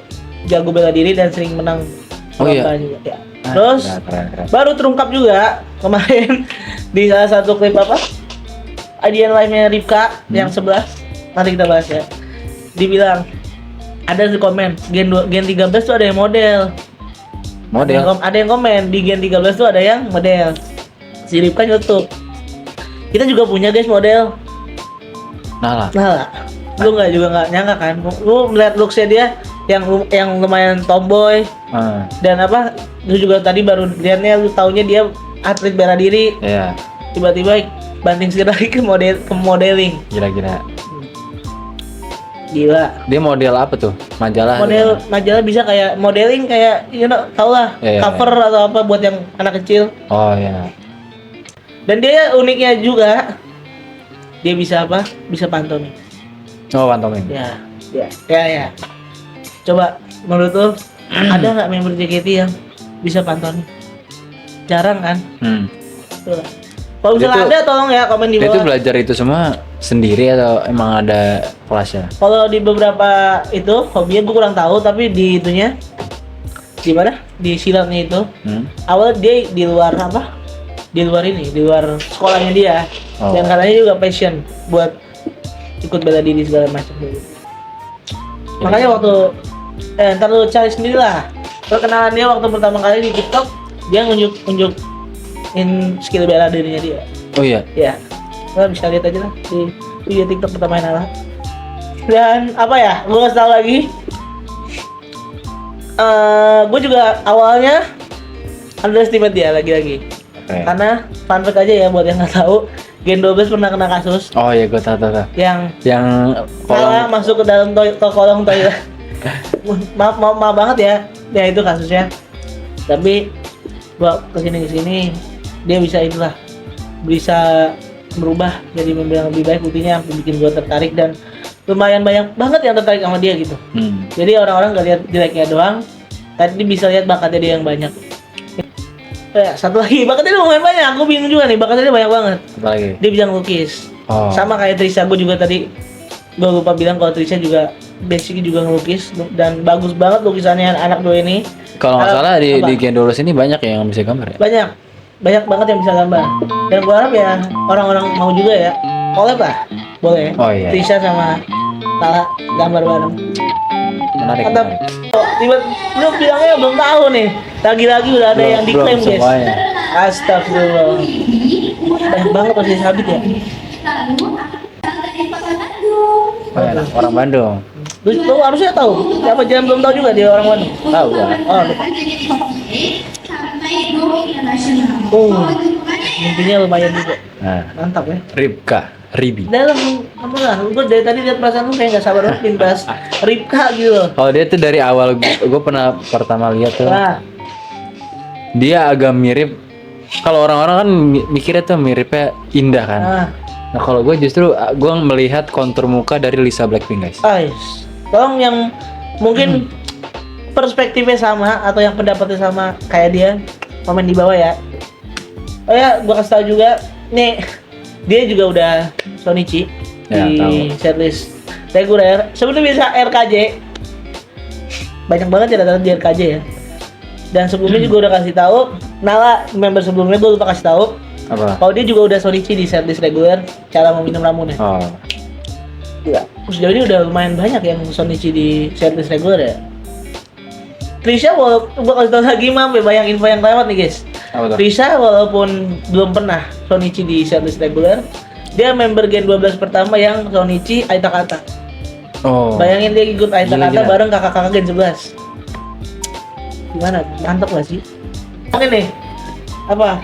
jago bela diri dan sering menang Oh, iya? perlombaan juga. Ya. Terus Keren. baru terungkap juga kemarin di salah satu klip Adian live-nya Rifka yang 11. Nanti kita bahas ya. Dibilang ada di komen Gen 13 tuh ada yang model. Ada yang komen di Gen 13 tuh ada yang model. Si Rifka nyetuk. Kita juga punya guys model. Nala. Lu nggak nyangka kan? Lu melihat looks-nya dia yang lumayan tomboy dan lu juga tadi baru lihatnya, lu taunya dia atlet bela diri. Iya. Tiba-tiba banting setir lagi ke modeling. Gila. Dia model apa tuh? Majalah. Majalah bisa kayak modeling kayak tau lah, cover atau apa buat yang anak kecil. Oh iya. Dan dia uniknya juga dia bisa Bisa pantomim. Oh, pantomim. Ya. Coba menurut lu ada nggak member JKT yang bisa pantomim? Jarang kan? Tuh. Kalau misalnya ada, tolong ya komen di Dia tuh bawah. belajar itu semua sendiri atau emang ada kelasnya? Kalau di beberapa itu hobinya gue kurang tahu, tapi di itunya di mana? Di silatnya itu. Awalnya dia di luar di luar sekolahnya dia. Dan katanya juga passion buat ikut bela diri segala macam gitu. Makanya waktu ntar lu cari sendiri lah perkenalan dia waktu pertama kali di TikTok, dia nunjukin skill bela dirinya dia. Oh iya. Ya, lo bisa lihat aja lah di video TikTok pertama Nala. Dan gue kasih tau lagi, gue juga awalnya underestimate dia lagi. Karena fun fact aja ya buat yang nggak tahu, Gen 12 pernah kena kasus. Oh iya, gue tahu. Yang kolong masuk ke dalam kolong toilet. maaf banget ya. Ya itu kasusnya. Tapi gua kesini dia bisa berubah jadi member yang lebih baik. Buktinya bikin gua tertarik dan lumayan banyak banget yang tertarik sama dia gitu. Jadi orang-orang gak lihat jeleknya doang, tadi bisa lihat bakatnya dia yang banyak. Satu lagi, bakatnya dia lumayan banyak. Aku bingung juga nih, bakatnya dia banyak banget. Apa lagi? Dia bisa ngelukis. Sama kayak Trisha, gue juga tadi gue lupa bilang kalau Trisha juga basicnya juga ngelukis dan bagus banget lukisannya anak dua ini. Kalau nggak salah di Apa? Gendolos ini banyak yang bisa gambar ya. Banyak banget yang bisa gambar. Dan gue harap ya orang-orang mau juga ya collab lah, boleh. Oh, iya. Trisha sama Tala gambar bareng. Menarik. Mantap. menarik. Tiba lu bilangnya belum tahu nih. Lagi-lagi udah ada yang Belum diklaim guys. semuanya. Astagfirullah. Banyak banget pasti sabit ya. Oh, ya, orang Bandung. Lu harusnya tahu. Siapa jangan belum tahu juga dia orang Bandung. Tahu gua. Oh, lupa. Intinya lumayan juga. Nah, Mantap ya. Ribi. Dalam apa lah? Gue dari tadi lihat perasaan lu kayak nggak sabar banget pin bahas Ripka gitu loh. Kalau dia tuh dari awal gue pernah pertama lihat tuh, Nah, dia agak mirip. Kalau orang-orang kan mikirnya tuh miripnya indah kan. Nah kalau gue justru gue melihat kontur muka dari Lisa Blackpink guys. guys, tolong yang mungkin perspektifnya sama atau yang pendapatnya sama kayak dia komen di bawah ya. Oh ya, gue kasih tahu juga nih dia juga udah Shonichi Ya, di tahu. setlist reguler. Sebelumnya bisa RKJ, banyak banget ya datang di RKJ ya. Dan sebelumnya juga udah kasih tahu, Nala member sebelumnya gue lupa kasih tahu Apa? kalau dia juga udah Shonichi di setlist reguler cara meminum ramuannya. Oh, Iya. Sejauh ini udah lumayan banyak yang Shonichi di setlist reguler ya. Trisha walaupun gue kasih tau lagi sampai bayang info yang lewat nih guys. apa tuh? Trisha walaupun belum pernah Shonichi di setlist reguler, dia member Gen 12 pertama yang Shonichi Aita Kata. Oh. Bayangin dia ikut Aita Gila, Kata gila. bareng kakak-kakak Gen 11. Gimana? Mantap gak sih? Oke nih. Apa?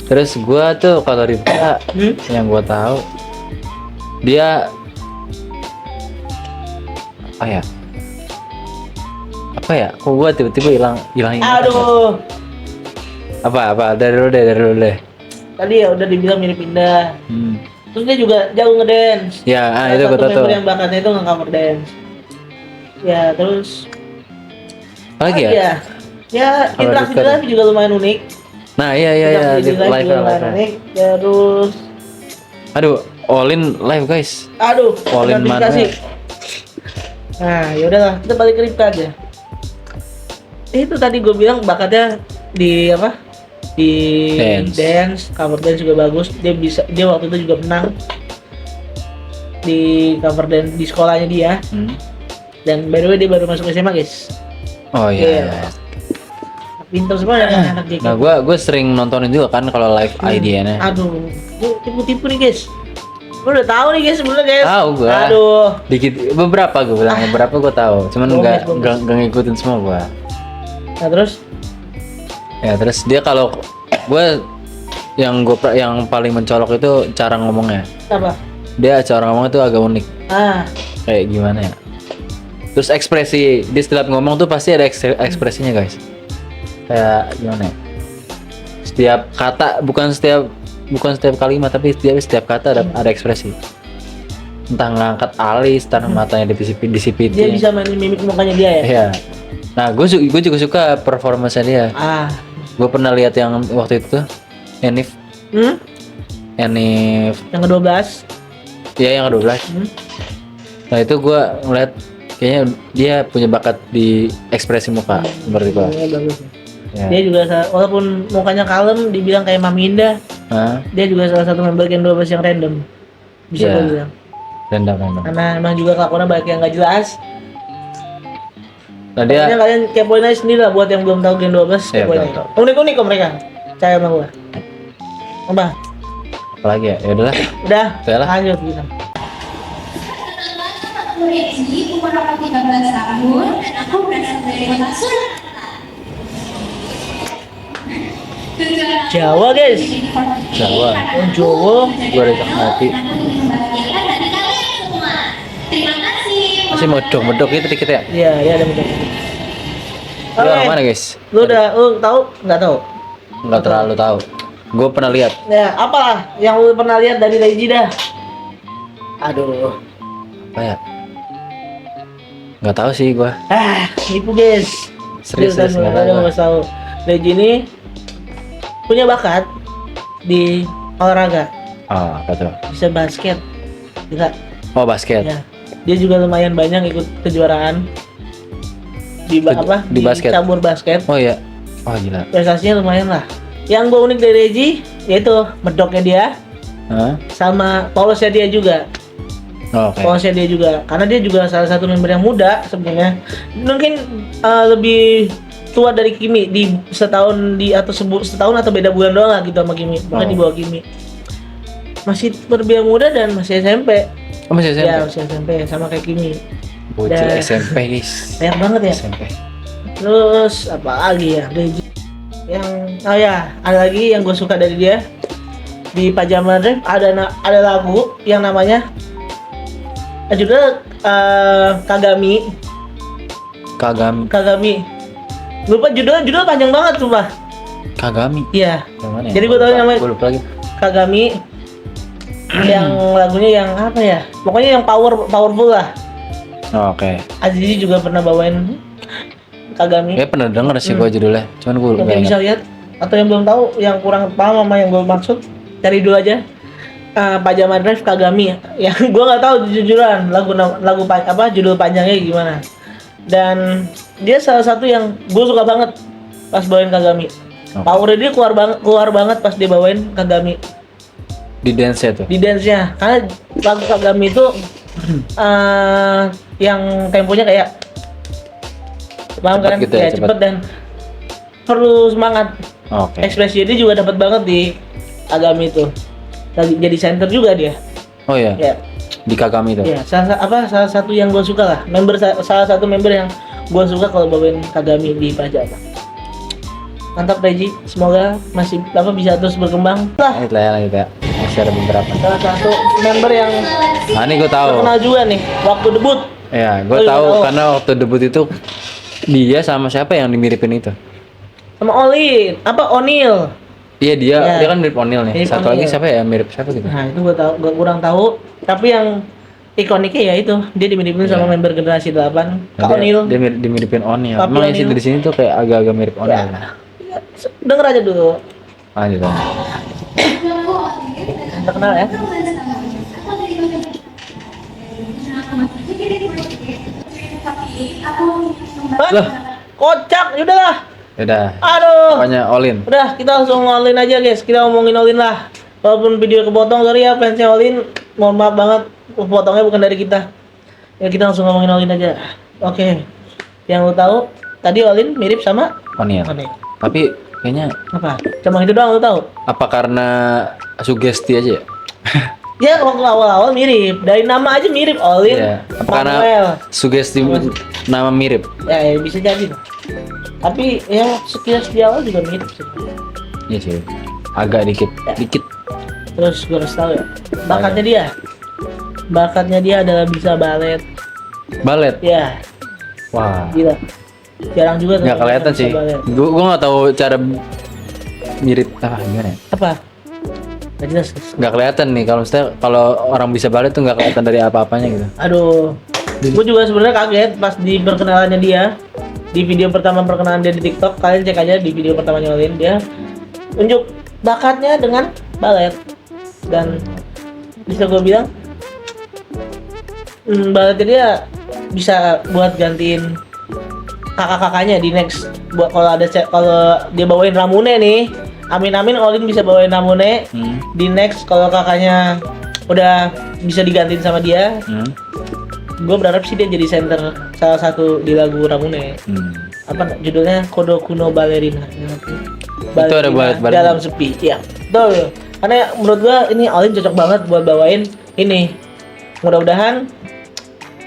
Terus gue tuh kalau Ripka yang gue tahu dia apa ya? Kok gue tiba-tiba hilang ingatan. Aduh. Apa dari lu deh. Tadi ya udah dibilang mirip Indah. Hmm. Terus dia juga jago ngedance. Ya, Salah itu gue satu tahu. member yang bakatnya itu nge-cover dance. Ya, terus Apa lagi ya? Ya, ya Kalau interaksi Ripka di live juga lumayan unik. Nah, iya Interaksi di di live live juga lumayan unik. Terus Aduh, all in live guys. aduh, All in notifikasi. mana? Nah, ya udahlah, kita balik ke Ripka aja. Itu tadi gue bilang bakatnya di apa? Di dance, cover dance juga bagus. Dia waktu itu juga menang di cover dance di sekolahnya dia. Dan by the way dia baru masuk SMA guys. Oh iya. Iya. Pintar semua ya anak JKT. Nah, gue sering nontonin juga kan kalau live IDN-nya. Aduh, lu tipu-tipu nih guys. Lu udah tahu nih guys sebelumnya guys. Tahu gua. Aduh. Dikit beberapa gue bilang, beberapa gue tahu. Cuman Bohong, nggak ngikutin semua gue. Nah terus Ya terus dia kalau gue yang paling mencolok itu cara ngomongnya. apa? Dia cara ngomongnya tuh agak unik. Ah, Kayak gimana ya? Terus ekspresi di setiap ngomong tuh pasti ada ekspresinya guys. Kayak gimana ya? Setiap kata bukan setiap kalimat tapi setiap kata ada ekspresi. Entah ngangkat alis, entah matanya disipitin. dia bisa mainin mimik mukanya dia ya. Iya. Nah, gue juga suka performance dia. Ah. Gue pernah lihat yang waktu itu tuh Enif Yang ke-12. ya yang ke-12. Nah, itu gue ngeliat kayaknya dia punya bakat di ekspresi muka seperti gue. Iya, bagus. Ya. Dia juga walaupun mukanya kalem dibilang kayak Mami Indah, Hah? dia juga salah satu member Gen 12 yang random. Bisa Iya. gue bilang. Random. Karena emang juga kelakuannya banyak yang nggak jelas. Nah, Pokoknya dia kalian kepoin aja sendiri lah buat yang belum tahu Gen 12. Iya, Kepoin belum aja. tahu. Unik kok mereka. Percaya sama gue. Apa? apalagi ya? Ya udahlah. Udah, Udah lah. lanjut kita. Aku Rezi, umur aku 13 tahun, dan aku berasal dari kota Surakarta. Jawa guys. Jawa. Oh, Jawa. Gue ada hati. Terima kasih. Masih medok gitu dikit ya. Iya, iya ada betul. Dia orang mana guys? Lu tahu? Nggak tahu? Nggak terlalu tahu. Gue pernah lihat. Ya, apalah yang lu pernah lihat dari Leiji dah? Aduh. Apa ya? Nggak tahu sih gue. Nipu guys. Serius nggak nggak tahu. tahu. Nggak tahu. Leiji ini punya bakat di olahraga. Oh, apa tuh? Bisa basket. Gila. Oh, basket. Ya, dia juga lumayan banyak ikut kejuaraan di basket. cabur basket. Oh iya. Oh gila. Prestasinya lumayan lah. Yang gue unik dari Reggie yaitu medoknya dia Hah? sama polosnya dia juga. Oh, oke. Polosnya dia juga, karena dia juga salah satu member yang muda sebenarnya. Mungkin lebih tua dari Kimi di setahun atau beda bulan doang lah gitu sama Kimi. Bukan Oh. di bawah Kimi. Masih berbiang muda dan masih SMP. Oh, masih SMP. Ya, masih SMP sama kayak Kimi. Bocil Dah. SMP, guys. Banyak banget ya. SMP. Terus apa lagi ya? Ada lagi yang gue suka dari dia di Pajama Drive ada lagu yang namanya judulnya Kagami. Lupa judul panjang banget sumpah. Kagami. Iya, Yang mana ya? Jadi gua tahu namanya- Gua lupa lagi. Kagami. Yang lagunya yang apa ya? Pokoknya yang powerful lah. Oh, oke. Azizi juga pernah bawain Kagami. Kayak pernah denger sih gua judulnya. Cuman gua Mungkin nggak bisa ingat. lihat atau yang belum tahu, yang kurang paham sama yang gue maksud, cari dulu aja. Pajama Drive Kagami. Yang gue nggak tahu jujuran judul panjangnya gimana. Dan dia salah satu yang gue suka banget pas bawain Kagami. Oke. Powernya dia keluar banget pas dia bawain Kagami Di dance-nya tuh. di dance-nya. Karena lagu Kagami itu yang temponya kayak paham Cepet kan? gitu ya, Kayak cepet. cepet dan perlu semangat. Oke. Ekspresi dia juga dapat banget di Kagami itu. Lagi jadi center juga dia. Oh iya. Ya, Di Kagami tuh. ya. Salah satu yang gue suka lah. Salah satu member yang gue suka kalau bawain Kagami di Pajama. Mantap Reggie, semoga masih bisa terus berkembang. Lah, Lanjut ya. Masih ada beberapa. salah satu member yang Nah, ini gue tahu. terkenal juga nih waktu debut. Ya, gue Oh, iya, tahu tahu. karena waktu debut itu dia sama siapa yang dimiripin itu? Sama O'Neal. Iya dia, Ya. dia kan mirip O'Neal nih. Mirip Satu lagi O'Neal. siapa ya mirip siapa gitu? Nah, itu gue kurang tahu. Tapi yang ikoniknya ya itu, dia dimiripin sama member generasi 8, Kak O'Neal. Dia miripin O'Neal. Papi Emang isi O'Neal. dari sini tuh kayak agak-agak mirip O'Neal. Ya. Denger aja dulu. Lanjut. Terkenal ya. Hah? Kocak, yaudahlah. Udah. Aduh. Pokoknya Olin. Udah, kita langsung all-in aja guys. Kita ngomongin all-in lah. Walaupun video kepotong, sorry ya fansnya all-in. Mohon maaf banget, potongnya bukan dari kita. Ya kita langsung ngomongin all-in aja. Oke. Yang lu tahu, tadi all-in mirip sama O'Neal. O'Neal. Tapi kayaknya Apa? Cuma itu doang lu tahu? apa karena sugesti aja ya? Ya waktu awal-awal mirip. Dari nama aja mirip, all-in. Iya. Apa karena Manuel. sugesti nama mirip? Ya bisa jadi. Tapi ya sekilas di awal juga mirip sih. Iya sih. Agak dikit. Ya. Dikit. Terus gue harus tahu ya, bakatnya dia adalah bisa balet. Balet. Ya, Wah. gila. Jarang juga tuh Nggak orang kelihatan bisa sih. balet. Gua nggak tahu cara mirip gimana ya? Apa? Gak jelas. Nggak kelihatan nih kalau orang bisa balet tuh nggak kelihatan dari apa-apanya gitu. Aduh, gue juga sebenarnya kaget pas di perkenalannya dia, di video pertama perkenalan dia di TikTok. Kalian cek aja di video pertamanya Olin, dia unjuk bakatnya dengan balet. Dan bisa gue bilang baletnya dia bisa buat gantiin kakak-kakaknya di next. Buat kalau dia bawain Ramune nih, amin Olin bisa bawain Ramune di next. Kalau kakaknya udah bisa digantiin sama dia, gue berharap sih dia jadi center salah satu di lagu Ramune. Apa judulnya? Kodo Kuno Ballerina. Itu ada balet dalam sepi. Ya, betul. Karena menurut gua ini Olin cocok banget buat bawain ini. Mudah-mudahan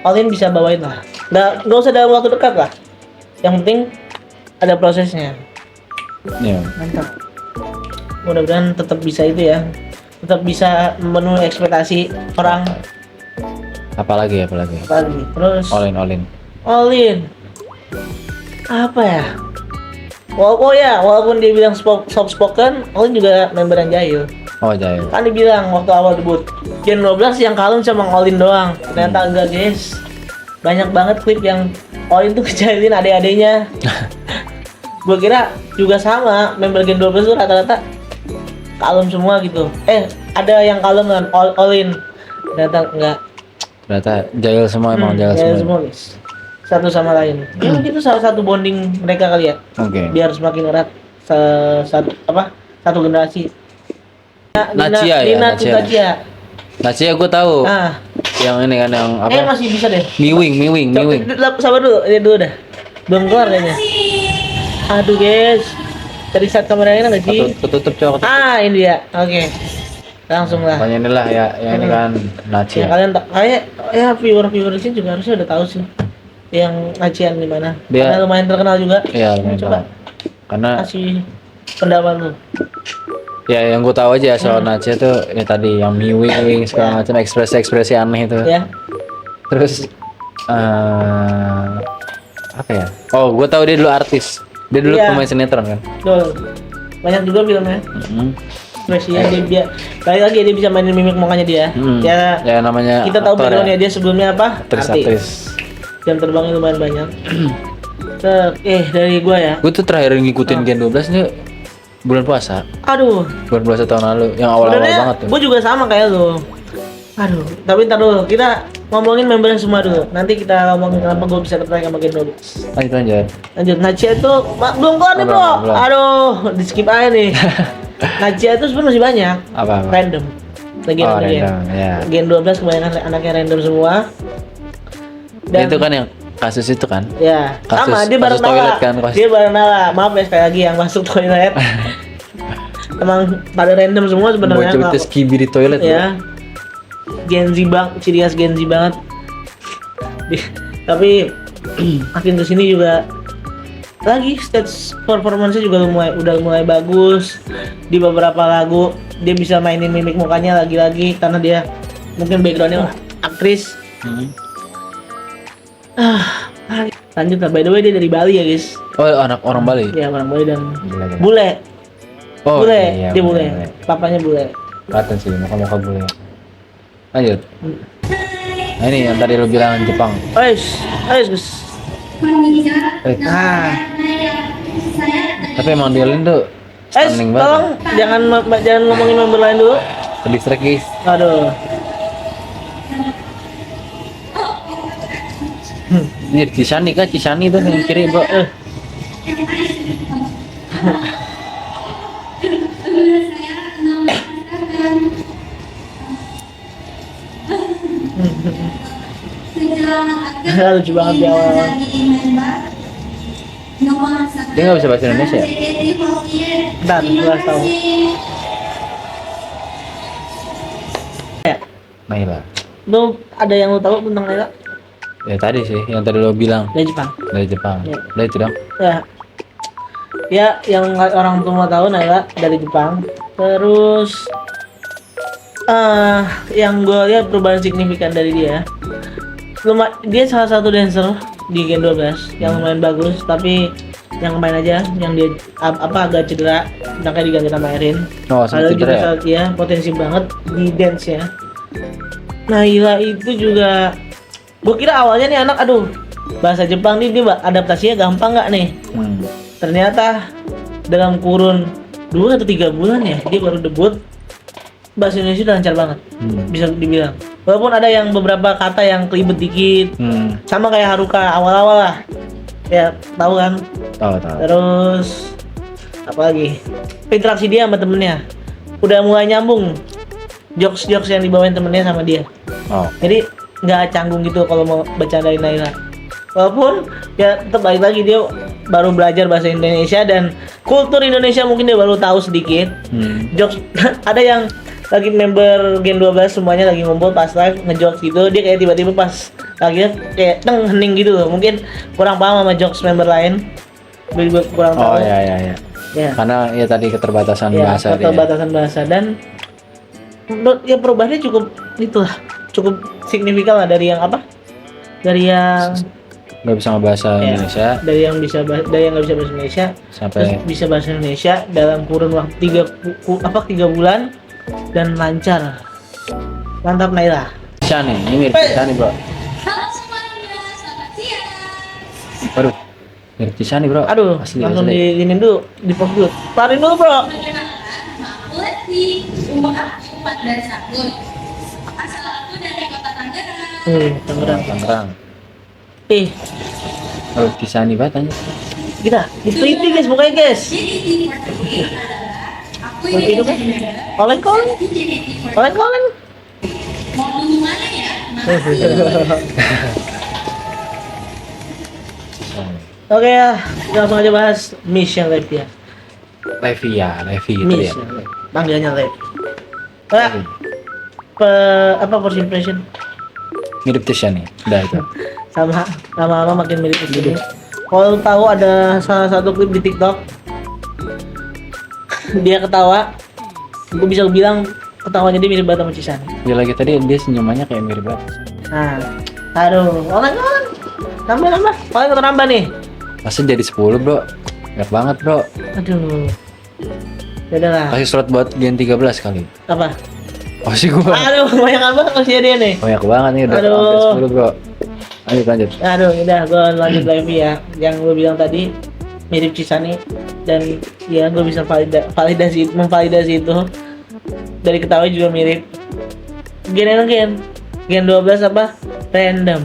Olin bisa bawain lah. Nggak usah dalam waktu dekat lah. Yang penting ada prosesnya. Iya. Mantap. Mudah-mudahan tetap bisa itu ya. Tetap bisa memenuhi ekspektasi orang. Apalagi. Apalagi. Terus Olin. Apa ya? Walaupun dia bilang soft spoken, Olin juga member yang jahil. Oh jahil. Kan dibilang waktu awal debut Gen 12 yang kalem cuma Olin doang. Ternyata enggak guys. Banyak banget klip yang Olin tuh ngejahilin adek-adeknya. Gue kira juga sama, member Gen 12 tuh rata-rata kalem semua gitu. Ada yang kalem kan Olin. Ternyata enggak. Ternyata jahil semua emang jahil ya semua. semua guys. Satu sama lain. Ya mungkin itu salah satu bonding mereka kali ya. Oke. Biar semakin erat satu generasi. Nacia ya, Nina Nacia. Nacia. Nacia gue tahu. Ah, Yang ini kan yang apa? masih bisa deh. Miwing. Sabar dulu, ini dulu dah. Belum keluar kayaknya. Aduh guys, tadi saat kameranya nggak sih? Ketutup cowok. Ini dia. Oke, langsung lah. Pokoknya inilah ya, yang ini kan Ya Nacia. kalian kayak ya viewer di sini juga harusnya udah tahu sih yang Nacian di mana. Dia- Karena lumayan terkenal juga. Iya, lumayan Coba tahu. Karena kasih pendapat lu. ya yang gue tahu aja soal Nacia tuh ya tadi yang miwing segala macam ekspresi aneh itu. Ya. Terus apa ya? Oh, gue tahu dia dulu artis. Dia dulu Iya. pemain sinetron kan. Tuh. Banyak juga filmnya. Ekspresinya dia balik lagi dia bisa mainin mimik mukanya dia. Ya Ya namanya kita tahu aktor backgroundnya dia sebelumnya apa? Aktris. Jam terbangnya lumayan banyak. Dari gua ya. Gue tuh terakhir ngikutin Gen 12 nih bulan puasa. Aduh, Bulan puasa tahun lalu yang awal-awal sebenarnya banget tuh. gua juga sama kayak lu. Aduh, tapi ntar dulu kita ngomongin membernya semua dulu. Nanti kita ngomongin kenapa gua bisa tertarik sama Gen 12. Lanjut. Lanjut, Nacia itu belum keluar nih, Bro. Belum. Aduh, di skip aja nih. Nacia itu sebenarnya masih banyak. Apa? Random. Lagi Oh, random, ya. Gen 12 kebanyakan anaknya random semua. Itu kan yang kasus itu kan. Ya, Kasus- sama dia bareng kasus toilet Nala. kan, kasus- Dia bareng Nala. Maaf ya sekali lagi yang masuk toilet. Emang pada random semua sebenarnya. Bocah itu skibi di toilet Ya. Gen Z ciri khas Gen Z banget. Tapi makin kesini juga lagi stage performance-nya juga udah mulai bagus. Di beberapa lagu dia bisa mainin mimik mukanya lagi-lagi karena dia mungkin backgroundnya aktris. Lanjut lah, by the way dia dari Bali ya guys. Oh, anak orang Bali. Ya orang Bali dan Gila. bule. Oh, Bule, iya, dia bule. Papanya bule. Kelihatan sih muka-muka bule. Lanjut. Nah, ini yang tadi lu bilang Jepang. Guys. Nah. Tapi emang dia tuh stunning Tolong banget. jangan ngomongin member lain dulu. Distract guys. Aduh. Ini Cisani kan, Cisani tuh yang kiri bro. Lucu banget di awal. Dia nggak bisa bahasa Indonesia ya? Bentar, gua tahu. Ya, Naila. lu ada yang lu tahu tentang Naila? Ya tadi sih, yang tadi lo bilang Dari Jepang. dari Jepang. Ya. Udah itu dong. Ya, yang orang semua tahu Naila dari Jepang. Terus yang gue lihat perubahan signifikan dari dia. Dia salah satu dancer di Gen 12 yang lumayan bagus, tapi yang main aja yang dia agak cedera, makanya diganti sama Erin. Oh, Ada sempat juga cedera ya? potensi banget di dance ya. Naila itu juga, gue kira awalnya nih anak, aduh bahasa Jepang nih dia adaptasinya gampang nggak nih? Ternyata dalam kurun 2 atau 3 bulan ya dia baru debut, bahasa Indonesia udah lancar banget, bisa dibilang. Walaupun ada yang beberapa kata yang kelibet dikit, sama kayak Haruka awal-awal lah. Ya tahu kan. Tahu. Terus apalagi interaksi dia sama temennya udah mulai nyambung, jokes yang dibawain temennya sama dia. Oh. Jadi nggak canggung gitu kalau mau bercandain Naila. Walaupun ya tetap balik lagi dia baru belajar bahasa Indonesia dan kultur Indonesia mungkin dia baru tahu sedikit. Jokes ada yang lagi member Gen 12 semuanya lagi ngumpul pas live ngejokes gitu, dia kayak tiba-tiba pas lagi kayak hening gitu loh. Mungkin kurang paham sama jokes member lain. Gue kurang tahu. Oh ya. Ya. Karena ya tadi keterbatasan Ya, bahasa dia. keterbatasan bahasa dan menurut ya perubahannya cukup signifikan lah dari yang Nggak bisa ngebahasa Indonesia dari yang nggak bisa bahasa Indonesia sampai terus bisa bahasa Indonesia dalam kurun waktu 3 bulan dan lancar. Mantap Naila. Cisani, ini mirip Cisani bro. Halo semuanya, selamat siang. Waduh, mirip Cisani bro. Aduh, asli. langsung diinin dulu, di-pause dulu. Tarin dulu, Bro. Aku di umur 4 dari Sagun. Asal aku dari kota Tangerang. Tangerang. Tangerang. Oh, Tisani banget aja. Kita diteliti guys, pokoknya guys. Jadi Itu kan koleng-koleng. Koleng-koleng. mau ngomong mana ya? Oke ya, kita langsung aja bahas Miss yang Levi ya. Levi gitu Miss ya. yang Levi. Panggilannya Levi. Apa first impression? Mirip Tisani. Udah itu. Sama lama-lama makin mirip di sini. Kalau tahu ada salah satu klip di TikTok, dia ketawa, gue bisa bilang ketawanya dia mirip banget sama Cisani. Dia lagi tadi dia senyumannya kayak mirip banget. Nah, aduh, orang nambah, paling kita nambah nih. Masa jadi 10 bro? Banyak banget bro. Aduh, beda lah. Kasih slot buat Gen 13 kali. Apa? Oh sih gua. Aduh, banyak banget masih dia nih. Banyak banget nih udah Aduh. hampir 10 bro. Lanjut. Aduh, udah gue lanjut Levi ya. Yang gue bilang tadi mirip Cisani dan ya gue bisa memvalidasi itu dari ketawa juga mirip. Gen 12 apa? Random.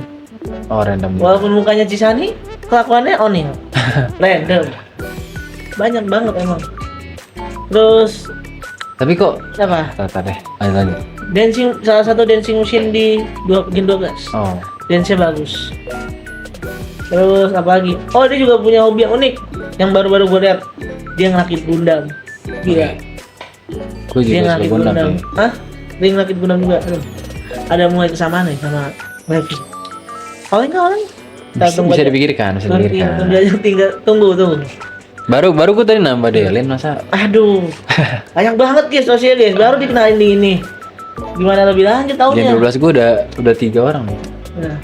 Oh random. Walaupun mukanya Cisani, kelakuannya Onil. Random. Banyak banget emang. Terus Tapi kok apa? Tata deh. Lanjut. Salah satu dancing machine di Gen 12. Oh. Dance-nya bagus. Terus apa lagi? Oh, dia juga punya hobi yang unik. Yang baru-baru gue lihat. Dia ngerakit Gundam. Gila. Gue Dia juga ngerakit suka Gundam. Gundam. Hah? Dia ngerakit Gundam juga. Aduh. Ada mulai kesamaan nih sama Levi. Oleng. Bisa dipikirkan, Tunggu. Baru gue tadi nambah Delin masa. Aduh. Banyak banget guys sosial guys. Baru dikenalin di ini. Gimana lebih lanjut Gen tahunnya? 12 gue udah 3 orang nih. Nah.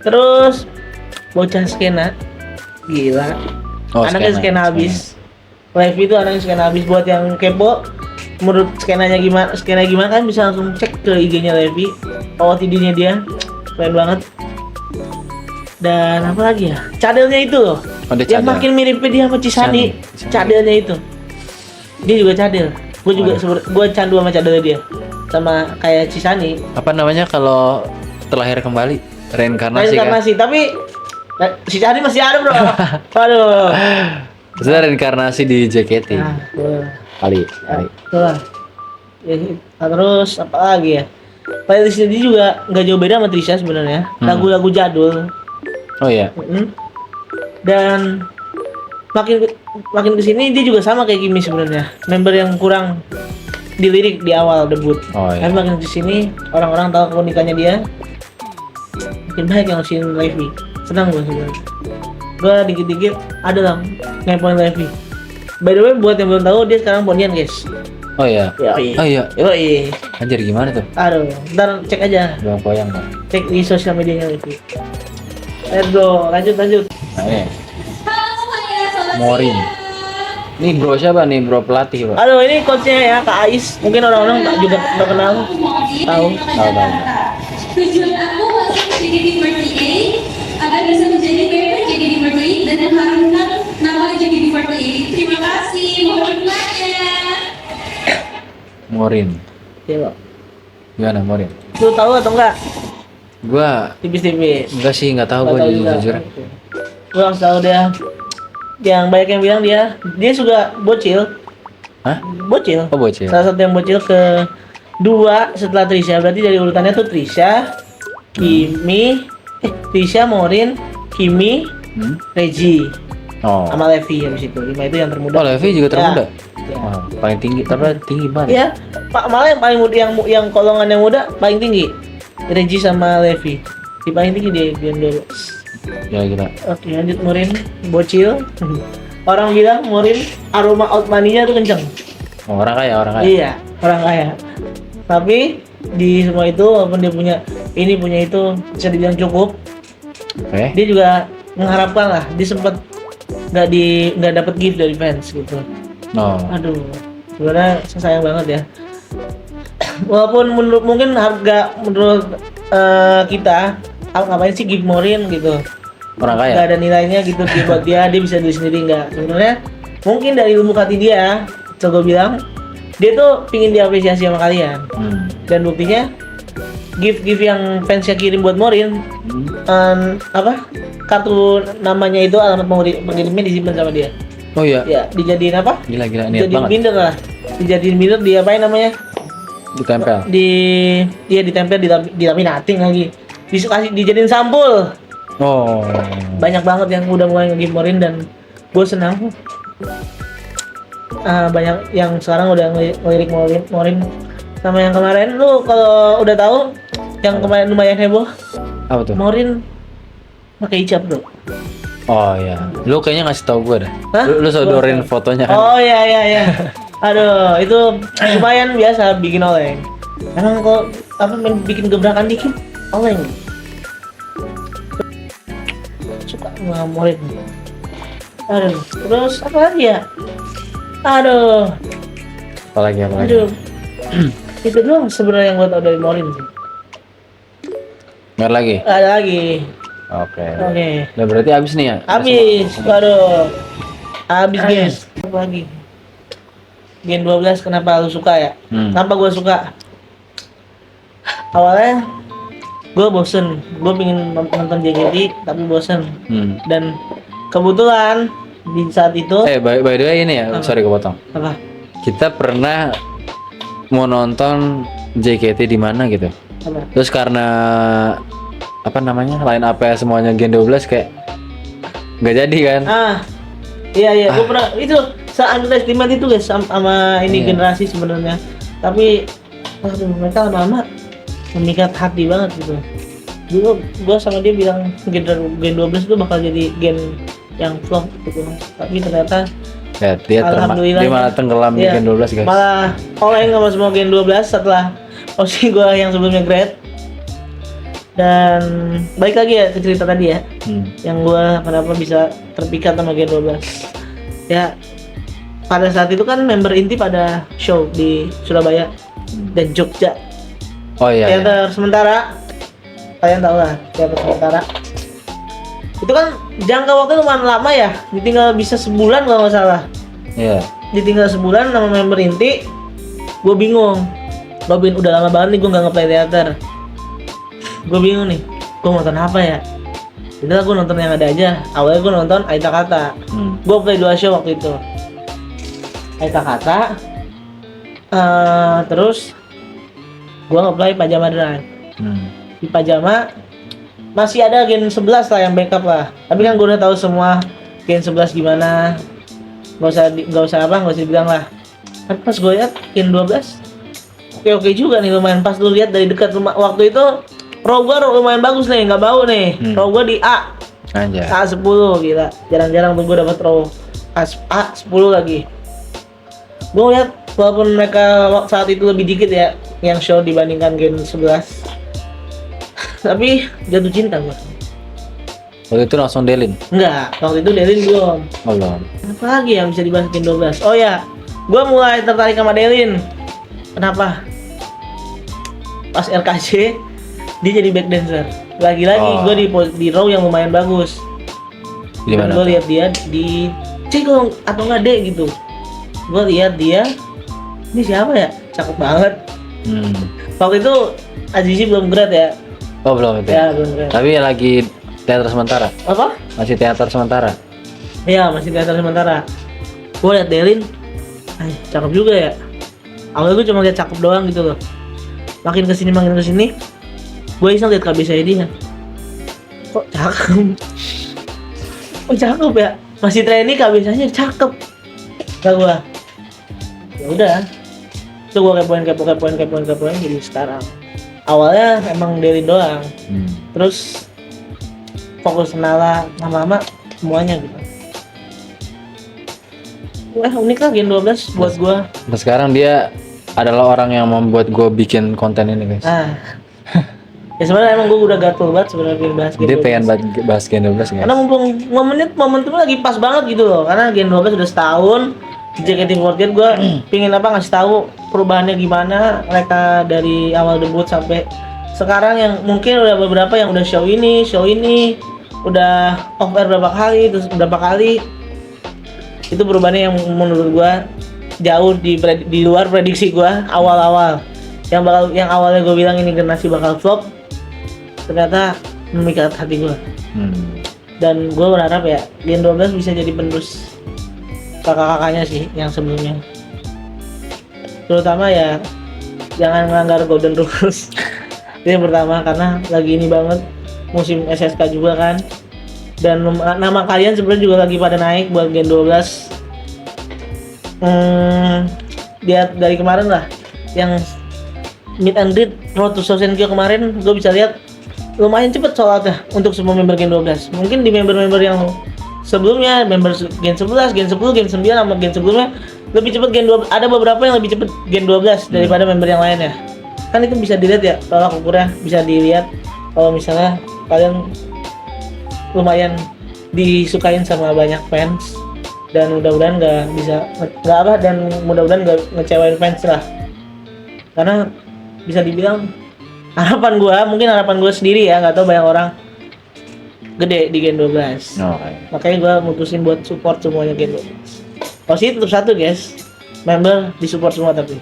Terus bocah skena. Gila. Oh, Anaknya skena habis. Levi itu anaknya skena habis. Buat yang kepo, menurut skena gimana kan bisa langsung cek ke IG-nya Levi. OOTD-nya dia keren banget. Dan apa lagi ya? Cadelnya itu loh. Oh, dia Yang cadel. makin miripnya dia sama Cisani. Cadelnya itu. Dia juga cadel. Gue juga gue candu sama cadelnya dia. Sama kayak Cisani. Apa namanya kalau terlahir kembali? Reinkarnasi kan? Tapi Cisani masih ada bro. Waduh. Maksudnya reinkarnasi di JKT. Nah, Kali. itulah. Ya, terus apa lagi ya? Playlist ini juga nggak jauh beda sama Trisha sebenarnya. Lagu-lagu jadul. Oh iya. Dan makin kesini dia juga sama kayak Kimi sebenarnya. Member yang kurang dilirik di awal debut. Oh iya. Tapi makin kesini orang-orang tahu keunikannya dia. Makin banyak yang ngasih Levi. Senang gue sebenarnya. Gue dikit-dikit ada lah ngepoin Levi. By the way buat yang belum tahu dia sekarang pondian guys. Oh iya. Oh iya. Yoi. Anjir gimana tuh? Aduh, ntar cek aja. Bang Poyang Bang. Cek di sosial medianya Levi. Let's go, lanjut. Nah ini Halo semuanya, selamat Morin. siang. Ini bro siapa nih bro pelatih bro? Aduh, ini coachnya ya Kak Ais. Mungkin orang-orang juga udah kenal. Tahu. Tujuan aku masuk JKT48 agar bisa menjadi member JKT48 dan mengharumkan nama JKT48. Terima kasih, mohon dukungannya. Morin. Coba. Gimana Morin? Lu tahu atau enggak? Gua Tipis-tipis. enggak sih nggak tahu Nggak gua tahu juga. jujur. Lu harus tahu dia. Yang banyak yang bilang dia juga bocil. Hah? Bocil. Oh bocil. Salah satu yang bocil ke dua setelah Trisha. Berarti dari urutannya tuh Trisha, Trisha, Morin, Kimi, Reggie, Oh. sama Levi habis itu. 5 itu yang termuda. Oh Levi juga termuda. Ya. Wah, paling tinggi, tapi tinggi banget. Iya, Pak, malah yang paling muda yang golongan yang muda paling tinggi. Reggie sama Levi. Di paling tinggi dia dulu. Ya gila. Oke, lanjut Morin, bocil. Orang bilang Morin aroma out money-nya tuh kenceng. Oh, orang kaya. Iya, orang kaya. Tapi di semua itu walaupun dia punya itu bisa dibilang cukup. Oke. Dia juga mengharapkan lah, dia sempat nggak dapat gift dari fans gitu. Oh. Aduh, sebenarnya sayang banget ya. Walaupun mungkin harga menurut kita ngapain sih gift Morin gitu, Orang kaya. nggak ada nilainya gitu buat dia bisa beli sendiri nggak. Sebenarnya mungkin dari lubuk hati dia, coba bilang dia tuh pingin diapresiasi sama kalian. Dan buktinya gift yang fansnya kirim buat Morin, apa kartu namanya itu alamat pengirimnya disimpan sama dia. Oh iya. Ya dijadiin apa? Gila niat Dijadiin banget. binder lah. Dijadiin binder di apain namanya? Ditempel. Ditempel di laminating lagi. Dijadiin sampul. Oh. Banyak banget yang udah mulai nge-gift Morin dan gue senang. Banyak yang sekarang udah ngelirik Morin. Sama yang kemarin lu kalau udah tahu yang kemarin lumayan heboh. Apa tuh? Morin pakai hijab bro. Oh iya. Lu kayaknya ngasih tau gue dah. Hah? Lu sodorin fotonya kan. Oh iya. Aduh, itu lumayan biasa bikin oleng. Emang kok apa bikin gebrakan dikit oleng. Suka ngamorin. Aduh, terus apa lagi ya? Aduh. Apalagi. Aduh. Itu doang sebenarnya yang gue tau dari Morin sih. Nggak lagi. Ada lagi. Oke. Oke. Udah berarti habis nih ya? Habis. Waduh. Habis guys. Apa lagi? Gen 12 kenapa lu suka ya? Kenapa gue suka? Awalnya gue bosen, gue pengen nonton JKT tapi bosen. Dan kebetulan di saat itu by the way ini ya, sorry kepotong. apa? Kita pernah mau nonton JKT di mana gitu. Apa? Terus karena apa namanya? Line up ya semuanya Gen 12 kayak nggak jadi kan? Iya, gue pernah itu se-underestimate itu guys sama ini generasi sebenarnya. Tapi waduh, mereka lama-lama memikat hati banget gitu. Dulu gue sama dia bilang Gen 12 itu bakal jadi gen yang flop gitu. Tapi ternyata Ya, dia alhamdulillah malah tenggelam di Gen 12 guys. Malah oleng sama semua Gen 12 setelah posisi gue yang sebelumnya grade. Dan balik lagi ya ke cerita tadi ya, yang gue kenapa bisa terpikat sama Gen 12. Ya pada saat itu kan member inti pada show di Surabaya dan Jogja. Oh iya. Teater sementara, kalian tahu lah teater sementara. Itu kan jangka waktu lumayan lama ya, ditinggal bisa sebulan kalau nggak salah. Iya. Ditinggal sebulan sama member inti, gue bingung. Udah lama banget nih gue nggak nge-play teater. Gue bingung nih, gue nonton apa ya? Udah gue nonton yang ada aja. Awalnya gue nonton Aita Kata. Gue play 2 show waktu itu. Aita Kata. Terus gue nge-play Pajama Drive. Di Pajama masih ada Gen 11 lah yang backup lah. Tapi kan gue udah tahu semua Gen 11 gimana. Gak usah bilang lah. Tapi pas gue liat Gen 12 oke juga nih, lumayan pas lu lihat dari dekat rumah. Waktu itu row gua lumayan bagus nih, nggak bau nih. Row gua di A. Anjay. A10 gila. Jarang-jarang tuh gua dapat row A10 lagi. Gua lihat walaupun mereka saat itu lebih dikit ya yang show dibandingkan Gen 11. Tapi jatuh cinta gua. Waktu itu langsung delin. Enggak, waktu itu Delin belum. Oh, belum. Apa lagi yang bisa dibahas Gen 12? Oh ya, gua mulai tertarik sama Delin. Kenapa? Pas RKC dia jadi back dancer. Lagi-lagi gue di row yang lumayan bagus. Di mana? Gue lihat dia di C atau enggak D gitu. Gue lihat dia, ini siapa ya? Cakep banget. Waktu itu Azizi belum grad ya? Oh belum itu. Ya belum grad. Tapi lagi teater sementara. Apa? Masih teater sementara. Iya masih teater sementara. Gue lihat Delin, cakep juga ya. Awalnya gue cuma lihat cakep doang gitu loh. Makin kesini, gue iseng lihat KB saya dia. Kok cakep? Oh cakep ya? Masih training KB saya cakep. Gak gue. Ya udah. Itu gue kepoin jadi sekarang. Awalnya emang Delin doang. Terus fokus Nala, lama-lama semuanya gitu. Wah unik lah Gen 12 buat gue. Nah, sekarang dia adalah orang yang membuat gue bikin konten ini guys. Ya sebenarnya emang gue udah gatel banget sebenarnya bahas Gen 12. Dia pengen bahas Gen 12 guys. Karena mumpung momentumnya lagi pas banget gitu loh. Karena Gen 12 udah setahun, di JKT48 gue pingin ngasih tahu perubahannya gimana mereka dari awal debut sampai sekarang, yang mungkin udah beberapa yang udah show ini, udah off air berapa kali, itu perubahannya yang menurut gue jauh di luar prediksi gue awal-awal. yang awalnya gue bilang ini generasi bakal flop, ternyata memikat hati gue. Dan gue berharap ya Gen 12 bisa jadi penerus kakak-kakaknya sih yang sebelumnya. Terutama ya jangan melanggar golden rules. Itu yang pertama, karena lagi ini banget musim SSK juga kan. Dan nama kalian sebenarnya juga lagi pada naik buat Gen 12. Lihat dari kemarin lah yang meet and greet Road to Sosenkyo kemarin, gue bisa lihat lumayan cepet soalnya untuk semua member Gen 12. Mungkin di member-member yang sebelumnya, member Gen 11, Gen 10, Gen 9 sama Gen sebelumnya lebih cepet Gen 12. Ada beberapa yang lebih cepet Gen 12 daripada member yang lainnya. Kan itu bisa dilihat ya, tolak ukurnya bisa dilihat kalau misalnya kalian lumayan disukain sama banyak fans, dan mudah-mudahan nggak ngecewain fans lah. Karena bisa dibilang harapan gue sendiri ya, nggak tahu banyak orang gede di Gen 12. Makanya gue mutusin buat support semuanya Gen 12. Sih tetap satu guys, member di support semua tapi.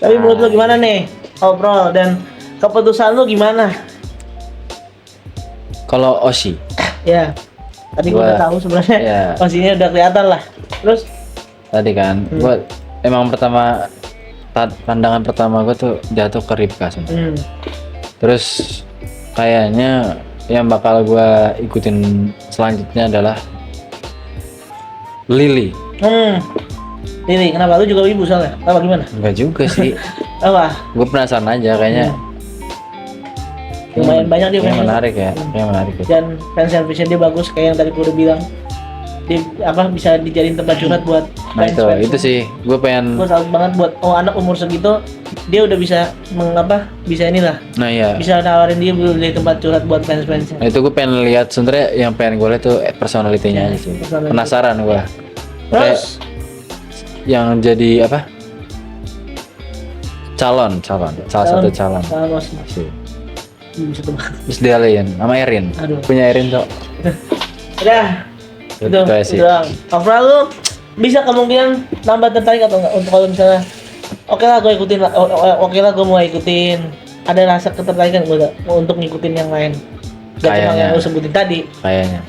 Tapi menurut lo gimana nih overall, dan keputusan lo gimana? Kalau Oshi Ya, tadi gue udah tahu sebenarnya. Oshinya udah kelihatan lah. Terus tadi kan gue emang pandangan pertama gue tuh jatuh ke Ripka sebenarnya. Terus kayaknya yang bakal gue ikutin selanjutnya adalah Lily. Lily, kenapa lu juga wibu soalnya? Apa gimana? Enggak juga sih. Apa? Gue penasaran aja kayaknya. Lumayan banyak dia kayak menarik ya. Kayak menarik ya. Dan fan service dia bagus kayak yang tadi gue udah bilang. Dia bisa dijadiin tempat curhat buat Nah itu sih gue salut banget buat anak umur segitu dia udah bisa bisa inilah. Nah iya. Bisa nawarin dia jadi tempat curhat buat fans-fansnya. Nah, itu gue pengen lihat sebenarnya, yang pengen gue lihat tuh personality-nya aja sih. Penasaran gue. Terus yang jadi apa? Salah satu calon. Sih. Bisa tebak. Terus dia lain sama Erin. Punya Erin tuh. Udah. Itu Overall lu bisa kemungkinan nambah tertarik atau enggak untuk kalau misalnya oke lah gue ikutin, oke lah gue mau ikutin, ada rasa ketertarikan gue untuk ngikutin yang lain, gak cuma yang lu sebutin tadi kayaknya.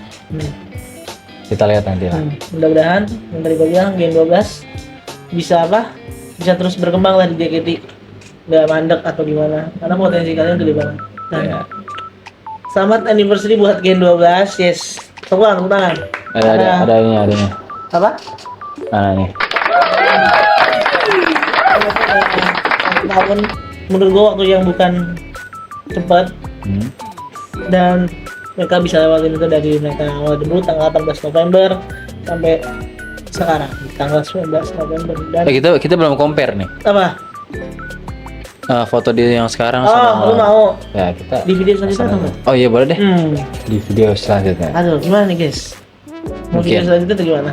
Kita lihat nanti lah. Mudah-mudahan yang tadi gue bilang Gen 12 bisa terus berkembang lah di JKT, nggak mandek atau gimana, karena potensi kalian gede banget. Selamat anniversary buat Gen 12. Yes, tepuk tangan. Ada ini. Apa? Mana nih? Tahun menurut gua waktu yang bukan cepat, dan mereka bisa lewatin itu dari mereka awal debut tanggal 18 November sampai sekarang tanggal 19 November. Dan kita belum compare nih. Apa? Foto dia yang sekarang lu mau? Ya kita di video selanjutnya atau enggak? Oh iya boleh deh. Di video selanjutnya. Aduh gimana nih guys? Mau video selanjutnya atau gimana?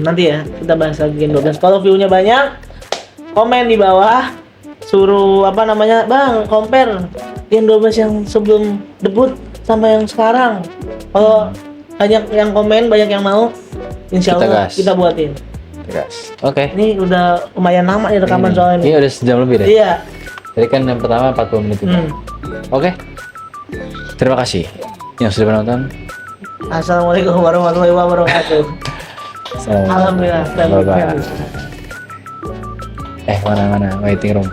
Nanti ya kita bahas lagi Gen 12. Kalau view-nya banyak, komen di bawah, suruh Bang, compare Gen 12 yang sebelum debut sama yang sekarang. Kalau banyak yang komen, banyak yang mau, insya Allah kita buatin. Oke. Ini udah lumayan lama nih rekaman soalnya ini. Iya udah sejam lebih deh. Iya. Jadi kan yang pertama 40 menit itu. Oke. Terima kasih yang sudah menonton. Assalamualaikum warahmatullahi wabarakatuh. Alhamdulillah. Bye bye. Mana waiting room.